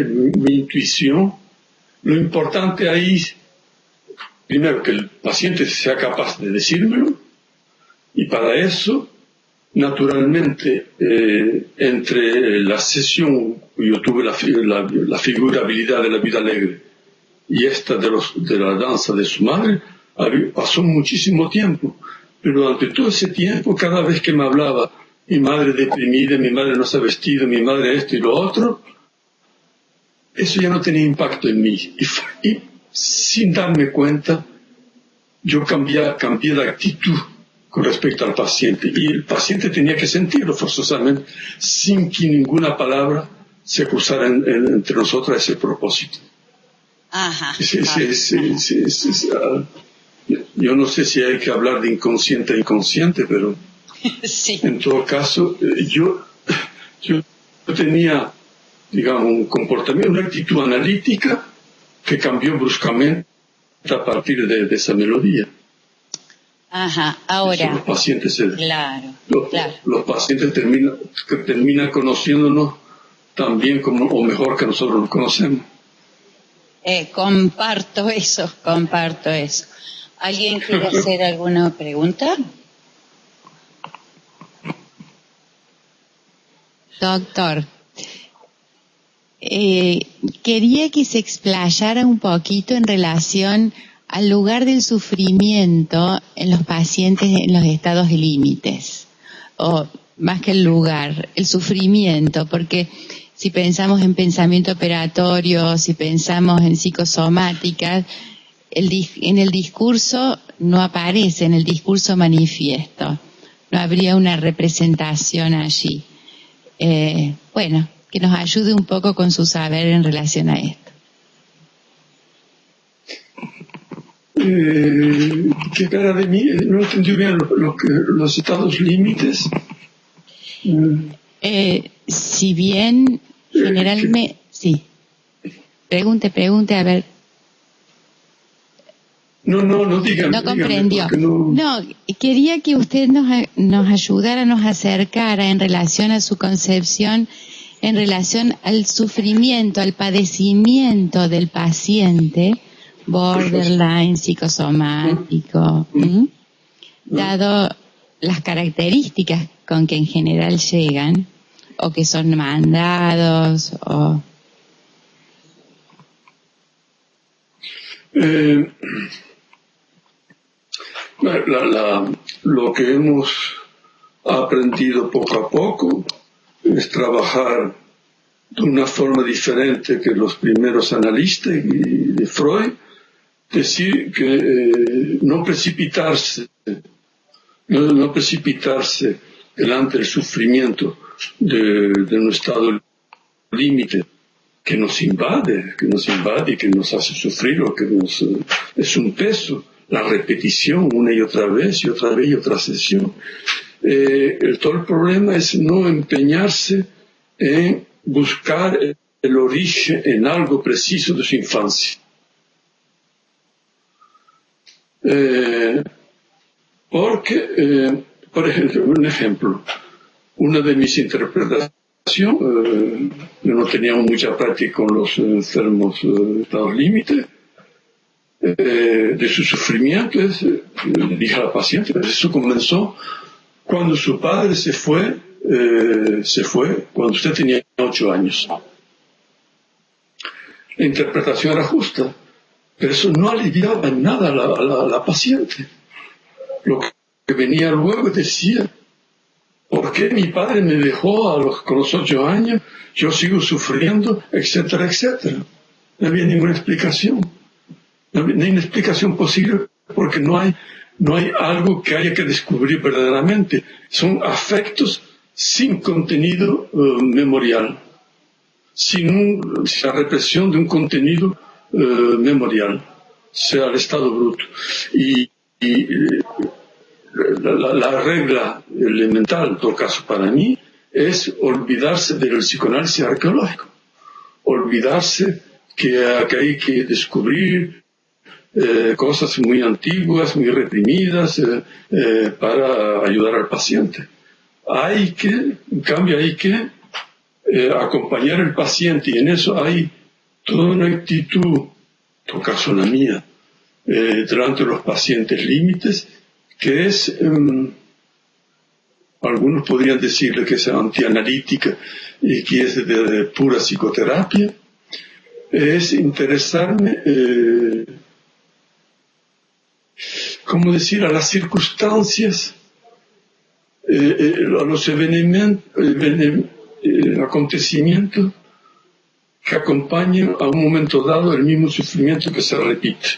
mi intuición. Lo importante ahí, primero, que el paciente sea capaz de decírmelo, y para eso, naturalmente, entre la sesión, yo tuve la figurabilidad de la vida alegre y esta de la danza de su madre, pasó muchísimo tiempo, pero durante todo ese tiempo, cada vez que me hablaba, mi madre deprimida, mi madre no se ha vestido, mi madre esto y lo otro, eso ya no tenía impacto en mí. Y sin darme cuenta, yo cambié de actitud con respecto al paciente. Y el paciente tenía que sentirlo forzosamente, sin que ninguna palabra se cruzara entre nosotros a ese propósito. Ajá. Yo no sé si hay que hablar de inconsciente e inconsciente, pero sí. En todo caso, yo tenía, digamos, un comportamiento, una actitud analítica que cambió bruscamente a partir de esa melodía. Ajá, ahora. Los pacientes claro. Los pacientes terminan conociéndonos tan bien como, o mejor que nosotros los conocemos. Comparto eso. ¿Alguien quiere hacer alguna pregunta? Doctor, quería que se explayara un poquito en relación al lugar del sufrimiento en los pacientes en los estados de límites, o más que el lugar, el sufrimiento, porque si pensamos en pensamiento operatorio, si pensamos en psicosomáticas, en el discurso no aparece, en el discurso manifiesto, no habría una representación allí. Bueno, que nos ayude un poco con su saber en relación a esto. ¿Qué espera de mí? No entendí bien los estados límites. Si bien generalmente... Sí. Pregunte, a ver. No, dígame. No comprendió. No, quería que usted nos ayudara, nos acercara en relación a su concepción, en relación al sufrimiento, al padecimiento del paciente, borderline, psicosomático, dado las características con que en general llegan, o que son mandados, o... Lo que hemos aprendido poco a poco es trabajar de una forma diferente que los primeros analistas y de Freud, decir que no precipitarse delante del sufrimiento de un estado límite que nos invade, que nos hace sufrir, o que es un peso. La repetición una y otra vez y otra sesión. Todo el problema es no empeñarse en buscar el origen en algo preciso de su infancia. Porque, por ejemplo, un ejemplo, una de mis interpretaciones, yo no tenía mucha práctica con los enfermos estados límite, de su sufrimiento, le dije a la paciente, pero eso comenzó cuando su padre se fue cuando usted tenía 8 años. La interpretación era justa, pero eso no aliviaba en nada a la paciente. Lo que venía luego decía, ¿por qué mi padre me dejó con los 8 años? Yo sigo sufriendo, etcétera, etcétera. No había ninguna explicación. No había ninguna explicación posible porque no hay algo que haya que descubrir verdaderamente. Son afectos sin contenido memorial, sin la represión de un contenido memorial, sea el estado bruto. Y la regla elemental, en todo caso para mí, es olvidarse del psicoanálisis arqueológico, olvidarse que hay que descubrir cosas muy antiguas, muy reprimidas para ayudar al paciente. En cambio hay que acompañar al paciente, y en eso hay toda una actitud, en todo caso la mía, delante de los pacientes límites, que es, algunos podrían decirle que es antianalítica y que es de pura psicoterapia, es interesarme, ¿cómo decir?, a las circunstancias, a los acontecimientos que acompañan a un momento dado el mismo sufrimiento que se repite.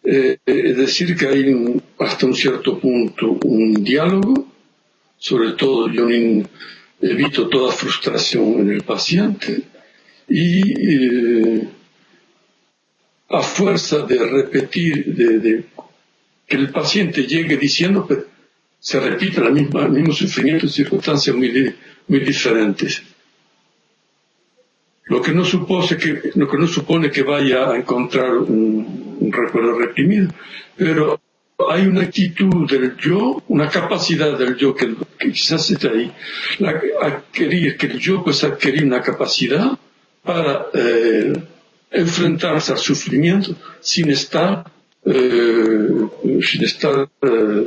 Es decir, que hay hasta un cierto punto un diálogo, sobre todo yo evito toda frustración en el paciente, y a fuerza de repetir, de que el paciente llegue diciendo, pero se repite el mismo sufrimiento en circunstancias muy diferentes. Lo que no supone que vaya a encontrar un recuerdo reprimido, pero hay una actitud del yo, una capacidad del yo que quizás está ahí, que el yo pues adquirir una capacidad para enfrentarse al sufrimiento sin estar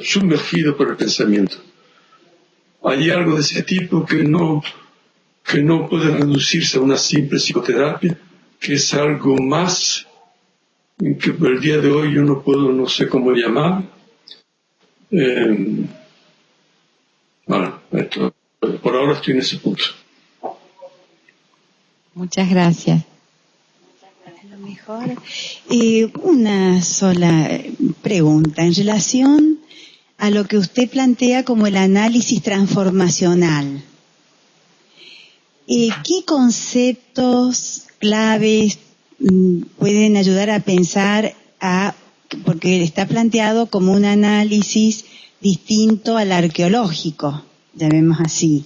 sumergido por el pensamiento. Hay algo de ese tipo que no puede reducirse a una simple psicoterapia, que es algo más que por el día de hoy yo no sé cómo llamar. Bueno, por ahora estoy en ese punto. Muchas gracias. A lo mejor una sola pregunta en relación a lo que usted plantea como el análisis transformacional. ¿Qué conceptos claves pueden ayudar a pensar porque está planteado como un análisis distinto al arqueológico, llamemos así?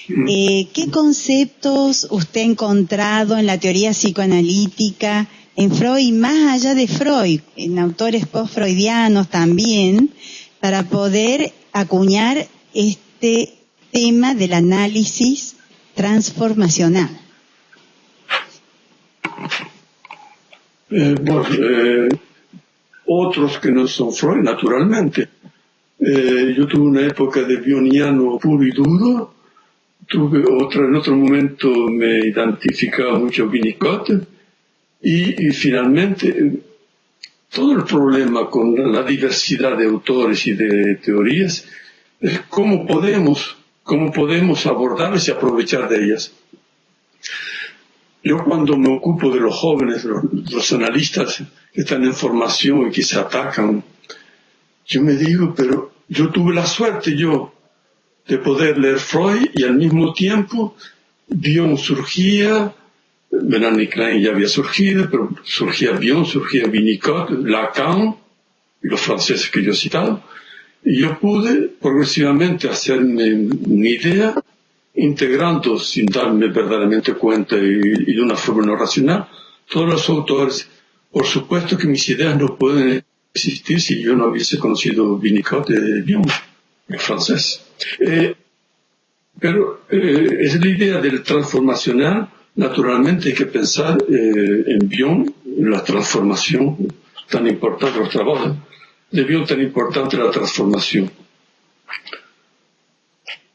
¿Qué conceptos usted ha encontrado en la teoría psicoanalítica, en Freud, más allá de Freud, en autores post-freudianos también, para poder acuñar este tema del análisis transformacional? Otros que no son Freud, naturalmente. Yo tuve una época de bioniano puro y duro, en otro momento me identificaba mucho Winnicott, y finalmente todo el problema con la diversidad de autores y de teorías es cómo podemos abordarlas y aprovechar de ellas. Yo cuando me ocupo de los jóvenes, los analistas que están en formación y que se atacan, yo me digo, pero yo tuve la suerte de poder leer Freud y al mismo tiempo Bion surgía, Melanie Klein ya había surgido, pero surgía Bion, surgía Winnicott, Lacan y los franceses que yo he citado, y yo pude progresivamente hacerme una idea, integrando sin darme verdaderamente cuenta y de una forma no racional todos los autores. Por supuesto que mis ideas no pueden existir si yo no hubiese conocido Winnicott y Bion, el francés. Pero es la idea del transformacional. Naturalmente hay que pensar en Bion, la transformación tan importante, los trabajos de Bion tan importante la transformación.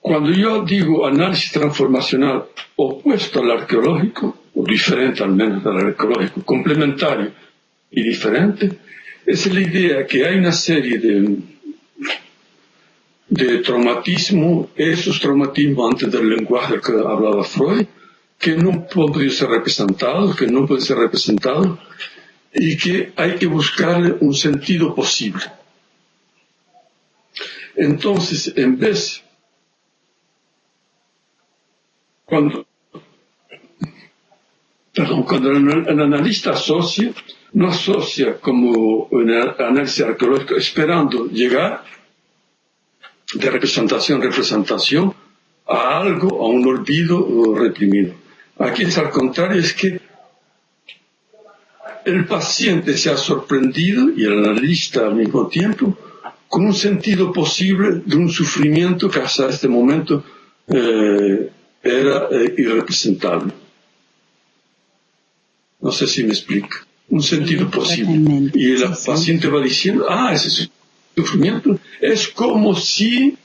Cuando yo digo análisis transformacional opuesto al arqueológico, o diferente al menos al arqueológico, complementario y diferente, es la idea que hay una serie de traumatismos, esos traumatismos antes del lenguaje del que hablaba Freud, que no pueden ser representados, y que hay que buscarle un sentido posible. Entonces, en vez, cuando el analista asocia, no asocia como un análisis arqueológico esperando llegar de representación a algo, a un olvido reprimido. Aquí es al contrario, es que el paciente se ha sorprendido, y el analista al mismo tiempo, con un sentido posible de un sufrimiento que hasta este momento era irrepresentable. No sé si me explico. Un sentido posible. Y el paciente va diciendo, ese sufrimiento es como si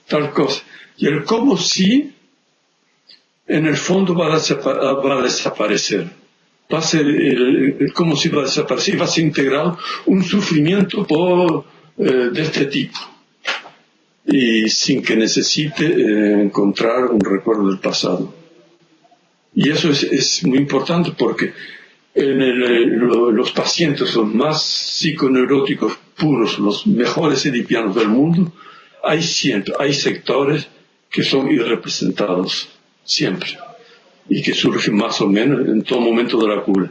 tal cosa. Y el como si, en el fondo, va a desaparecer. Va a ser como si va a desaparecer, va a ser integrado un sufrimiento de este tipo. Y sin que necesite encontrar un recuerdo del pasado. Y eso es muy importante porque los pacientes, los más psiconeuróticos puros, los mejores edipianos del mundo, hay sectores que son irrepresentados, siempre, y que surgen más o menos en todo momento de la cura.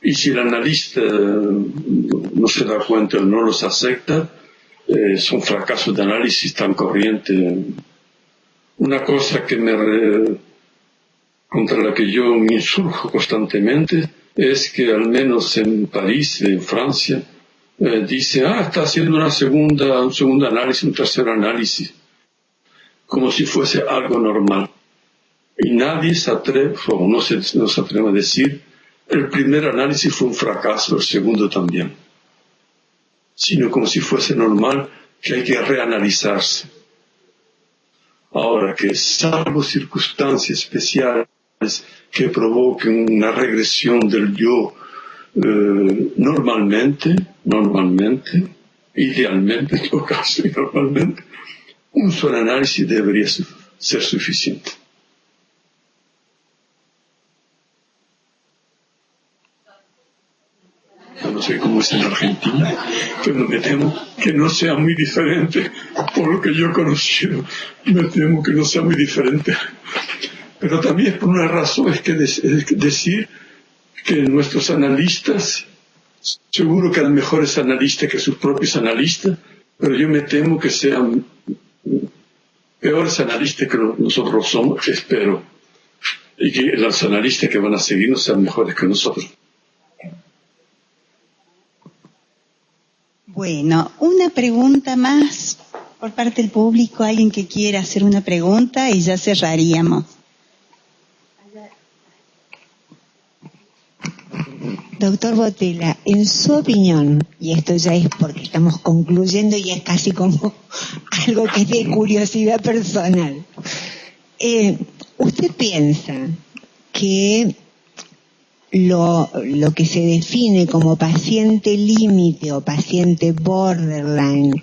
Y si el analista no se da cuenta o no los acepta, son fracasos de análisis tan corrientes. Una cosa contra la que yo me insurjo constantemente es que al menos en París, en Francia, dice, está haciendo un segundo análisis, un tercer análisis, como si fuese algo normal. Y nadie se atreve, o no se atreve a decir, el primer análisis fue un fracaso, el segundo también. Sino como si fuese normal que hay que reanalizarse. Ahora, que salvo circunstancias especiales que provoquen una regresión del yo, normalmente, idealmente en todo caso, y normalmente, un solo análisis debería ser suficiente. No sé cómo es en Argentina, pero me temo que no sea muy diferente por lo que yo he conocido. Me temo que no sea muy diferente. Pero también por una razón, es decir que nuestros analistas, seguro que eran mejores analistas que sus propios analistas, pero yo me temo que sean peores analistas que nosotros somos, espero, y que los analistas que van a seguirnos sean mejores que nosotros. Bueno, una pregunta más por parte del público, alguien que quiera hacer una pregunta y ya cerraríamos. Doctor Botella, en su opinión, y esto ya es porque estamos concluyendo y es casi como algo que es de curiosidad personal, ¿usted piensa que lo que se define como paciente límite o paciente borderline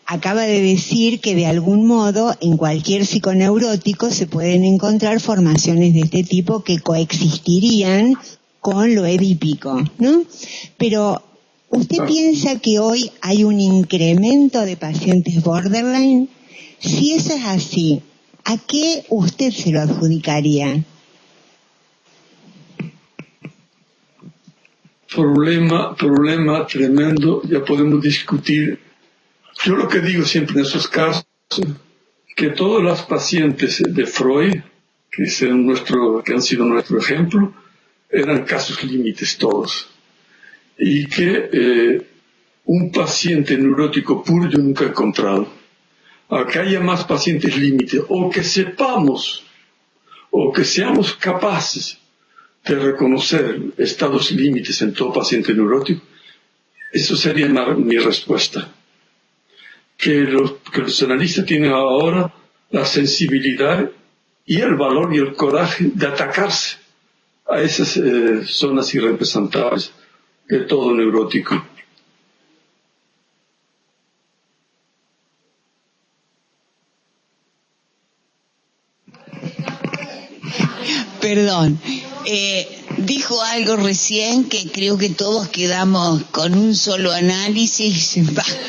acaba de decir que de algún modo en cualquier psiconeurótico se pueden encontrar formaciones de este tipo que coexistirían con lo edípico, ¿no? Pero, ¿usted piensa que hoy hay un incremento de pacientes borderline? Si eso es así, ¿a qué usted se lo adjudicaría? Problema tremendo, ya podemos discutir. Yo lo que digo siempre en esos casos, que todas las pacientes de Freud, que han sido nuestro ejemplo, eran casos límites todos. Y que un paciente neurótico puro yo nunca he encontrado. Acá haya más pacientes límites, o que sepamos, o que seamos capaces de reconocer estados límites en todo paciente neurótico, eso sería mi respuesta. Que los analistas tienen ahora la sensibilidad y el valor y el coraje de atacarse a esas zonas irrepresentables de todo neurótico. Perdón, dijo algo recién que creo que todos quedamos con un solo análisis, basta.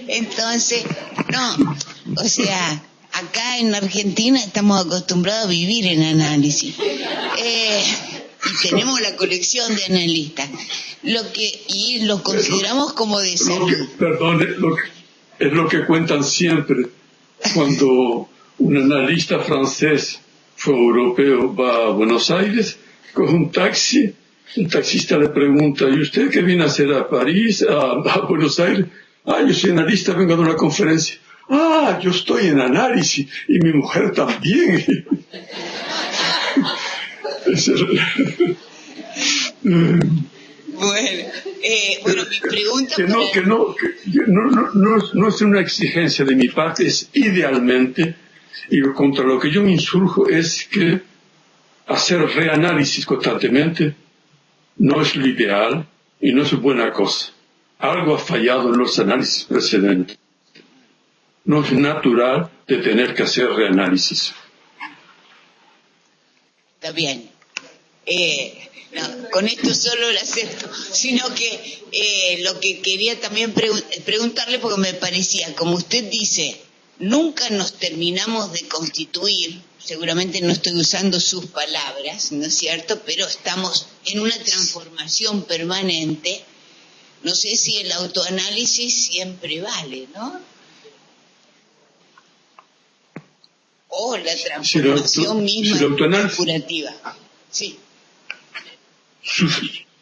Entonces, no, o sea, acá en Argentina estamos acostumbrados a vivir en análisis. Y tenemos la colección de analistas. Y los consideramos como de salud. Es lo que cuentan siempre cuando un analista francés o europeo va a Buenos Aires, coge un taxi, el taxista le pregunta: ¿y usted qué viene a hacer a París, a Buenos Aires? Yo soy analista, vengo a dar una conferencia. Yo estoy en análisis y mi mujer también. Bueno, mi pregunta no es una exigencia de mi parte, es idealmente, y contra lo que yo me insurjo es que hacer reanálisis constantemente no es lo ideal y no es buena cosa. Algo ha fallado en los análisis precedentes. No es natural de tener que hacer reanálisis. Está bien. No, con esto solo lo acepto, sino que lo que quería también preguntarle, porque me parecía, como usted dice, nunca nos terminamos de constituir, seguramente no estoy usando sus palabras, ¿no es cierto?, pero estamos en una transformación permanente. No sé si el autoanálisis siempre vale, ¿no? O la transformación misma curativa. Sí.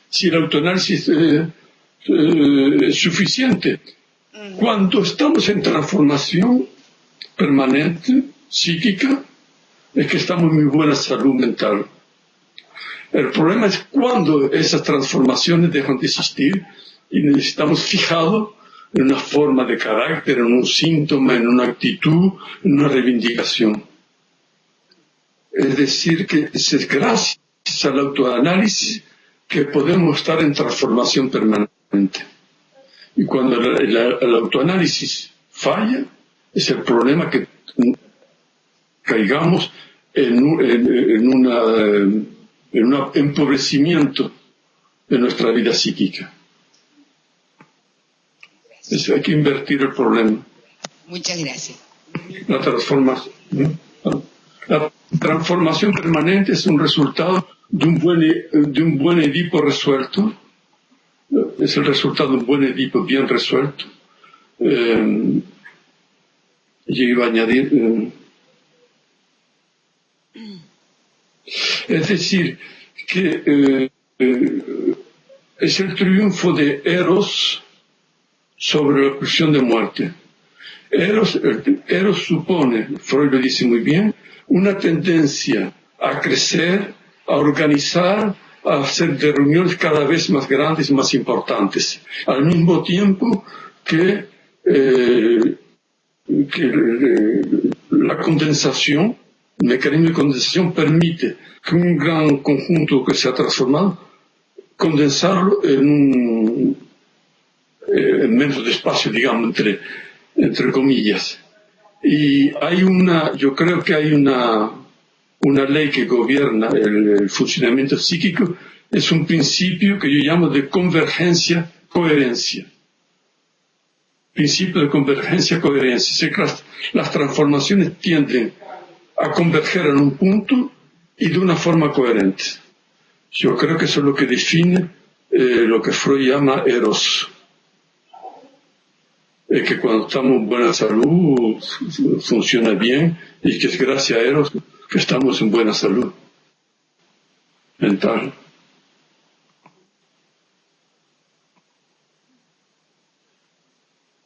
Si el autoanálisis es suficiente. Cuando estamos en transformación permanente, psíquica, es que estamos en muy buena salud mental. El problema es cuando esas transformaciones dejan de existir y necesitamos fijados en una forma de carácter, en un síntoma, en una actitud, en una reivindicación. Es decir, que es gracias al autoanálisis que podemos estar en transformación permanente. Y cuando el autoanálisis falla, es el problema que caigamos en un empobrecimiento de nuestra vida psíquica. Hay que invertir el problema. Muchas gracias. La transformación permanente es un resultado de un buen Edipo resuelto. Es el resultado de un buen Edipo bien resuelto. Yo iba a añadir... es decir, que es el triunfo de Eros sobre la pulsión de muerte. Eros supone, Freud lo dice muy bien, una tendencia a crecer, a organizar, a hacer de reuniones cada vez más grandes y más importantes, al mismo tiempo que la condensación, el mecanismo de condensación permite que un gran conjunto que se ha transformado, condensarlo en menos de espacio, digamos, entre comillas. Y yo creo que hay una ley que gobierna el funcionamiento psíquico, es un principio que yo llamo de convergencia-coherencia. Principio de convergencia-coherencia. Las transformaciones tienden a converger en un punto y de una forma coherente. Yo creo que eso es lo que define lo que Freud llama Eros. Que cuando estamos en buena salud funciona bien y que es gracias a Eros que estamos en buena salud mental.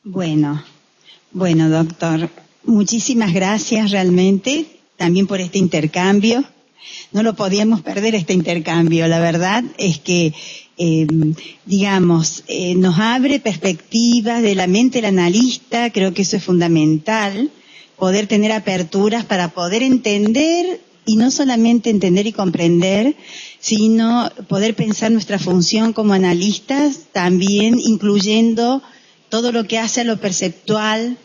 Bueno, doctor, muchísimas gracias realmente también por este intercambio. No lo podíamos perder este intercambio. La verdad es que, nos abre perspectivas de la mente del analista. Creo que eso es fundamental, poder tener aperturas para poder entender, y no solamente entender y comprender, sino poder pensar nuestra función como analistas, también incluyendo todo lo que hace a lo perceptual,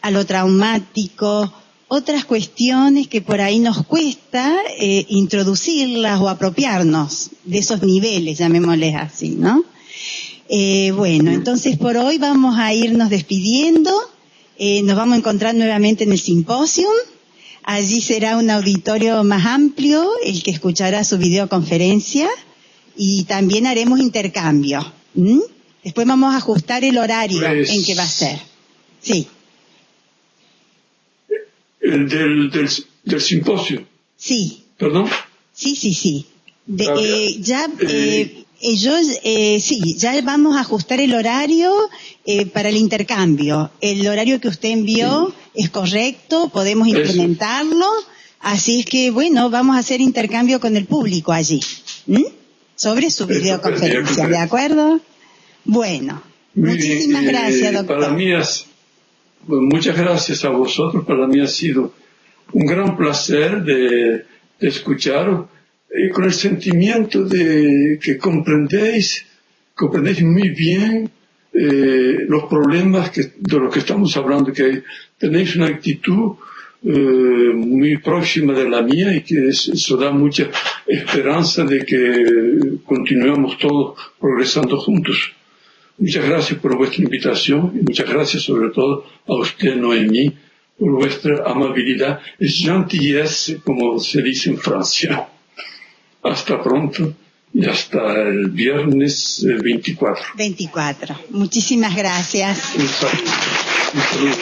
a lo traumático, otras cuestiones que por ahí nos cuesta introducirlas o apropiarnos de esos niveles, llamémosles así, ¿no? Bueno, entonces por hoy vamos a irnos despidiendo. Nos vamos a encontrar nuevamente en el simposium. Allí será un auditorio más amplio, el que escuchará su videoconferencia, y también haremos intercambio. Después vamos a ajustar el horario en que va a ser. Sí. ¿El del simposio? Sí. ¿Perdón? Sí. Ya vamos a ajustar el horario para el intercambio. El horario que usted envió es correcto, podemos implementarlo. Así es que, bueno, vamos a hacer intercambio con el público allí, sobre su videoconferencia, ¿de acuerdo? Bueno, muchísimas gracias, doctor. Muchas gracias a vosotros. Para mí ha sido un gran placer de escucharos, con el sentimiento de que comprendéis muy bien los problemas de los que estamos hablando, que tenéis una actitud muy próxima de la mía, y que eso da mucha esperanza de que continuemos todos progresando juntos. Muchas gracias por vuestra invitación, y muchas gracias sobre todo a usted, Noemí, por vuestra amabilidad. Es gentillesse, como se dice en Francia. Hasta pronto y hasta el viernes 24. Muchísimas gracias. Un saludo.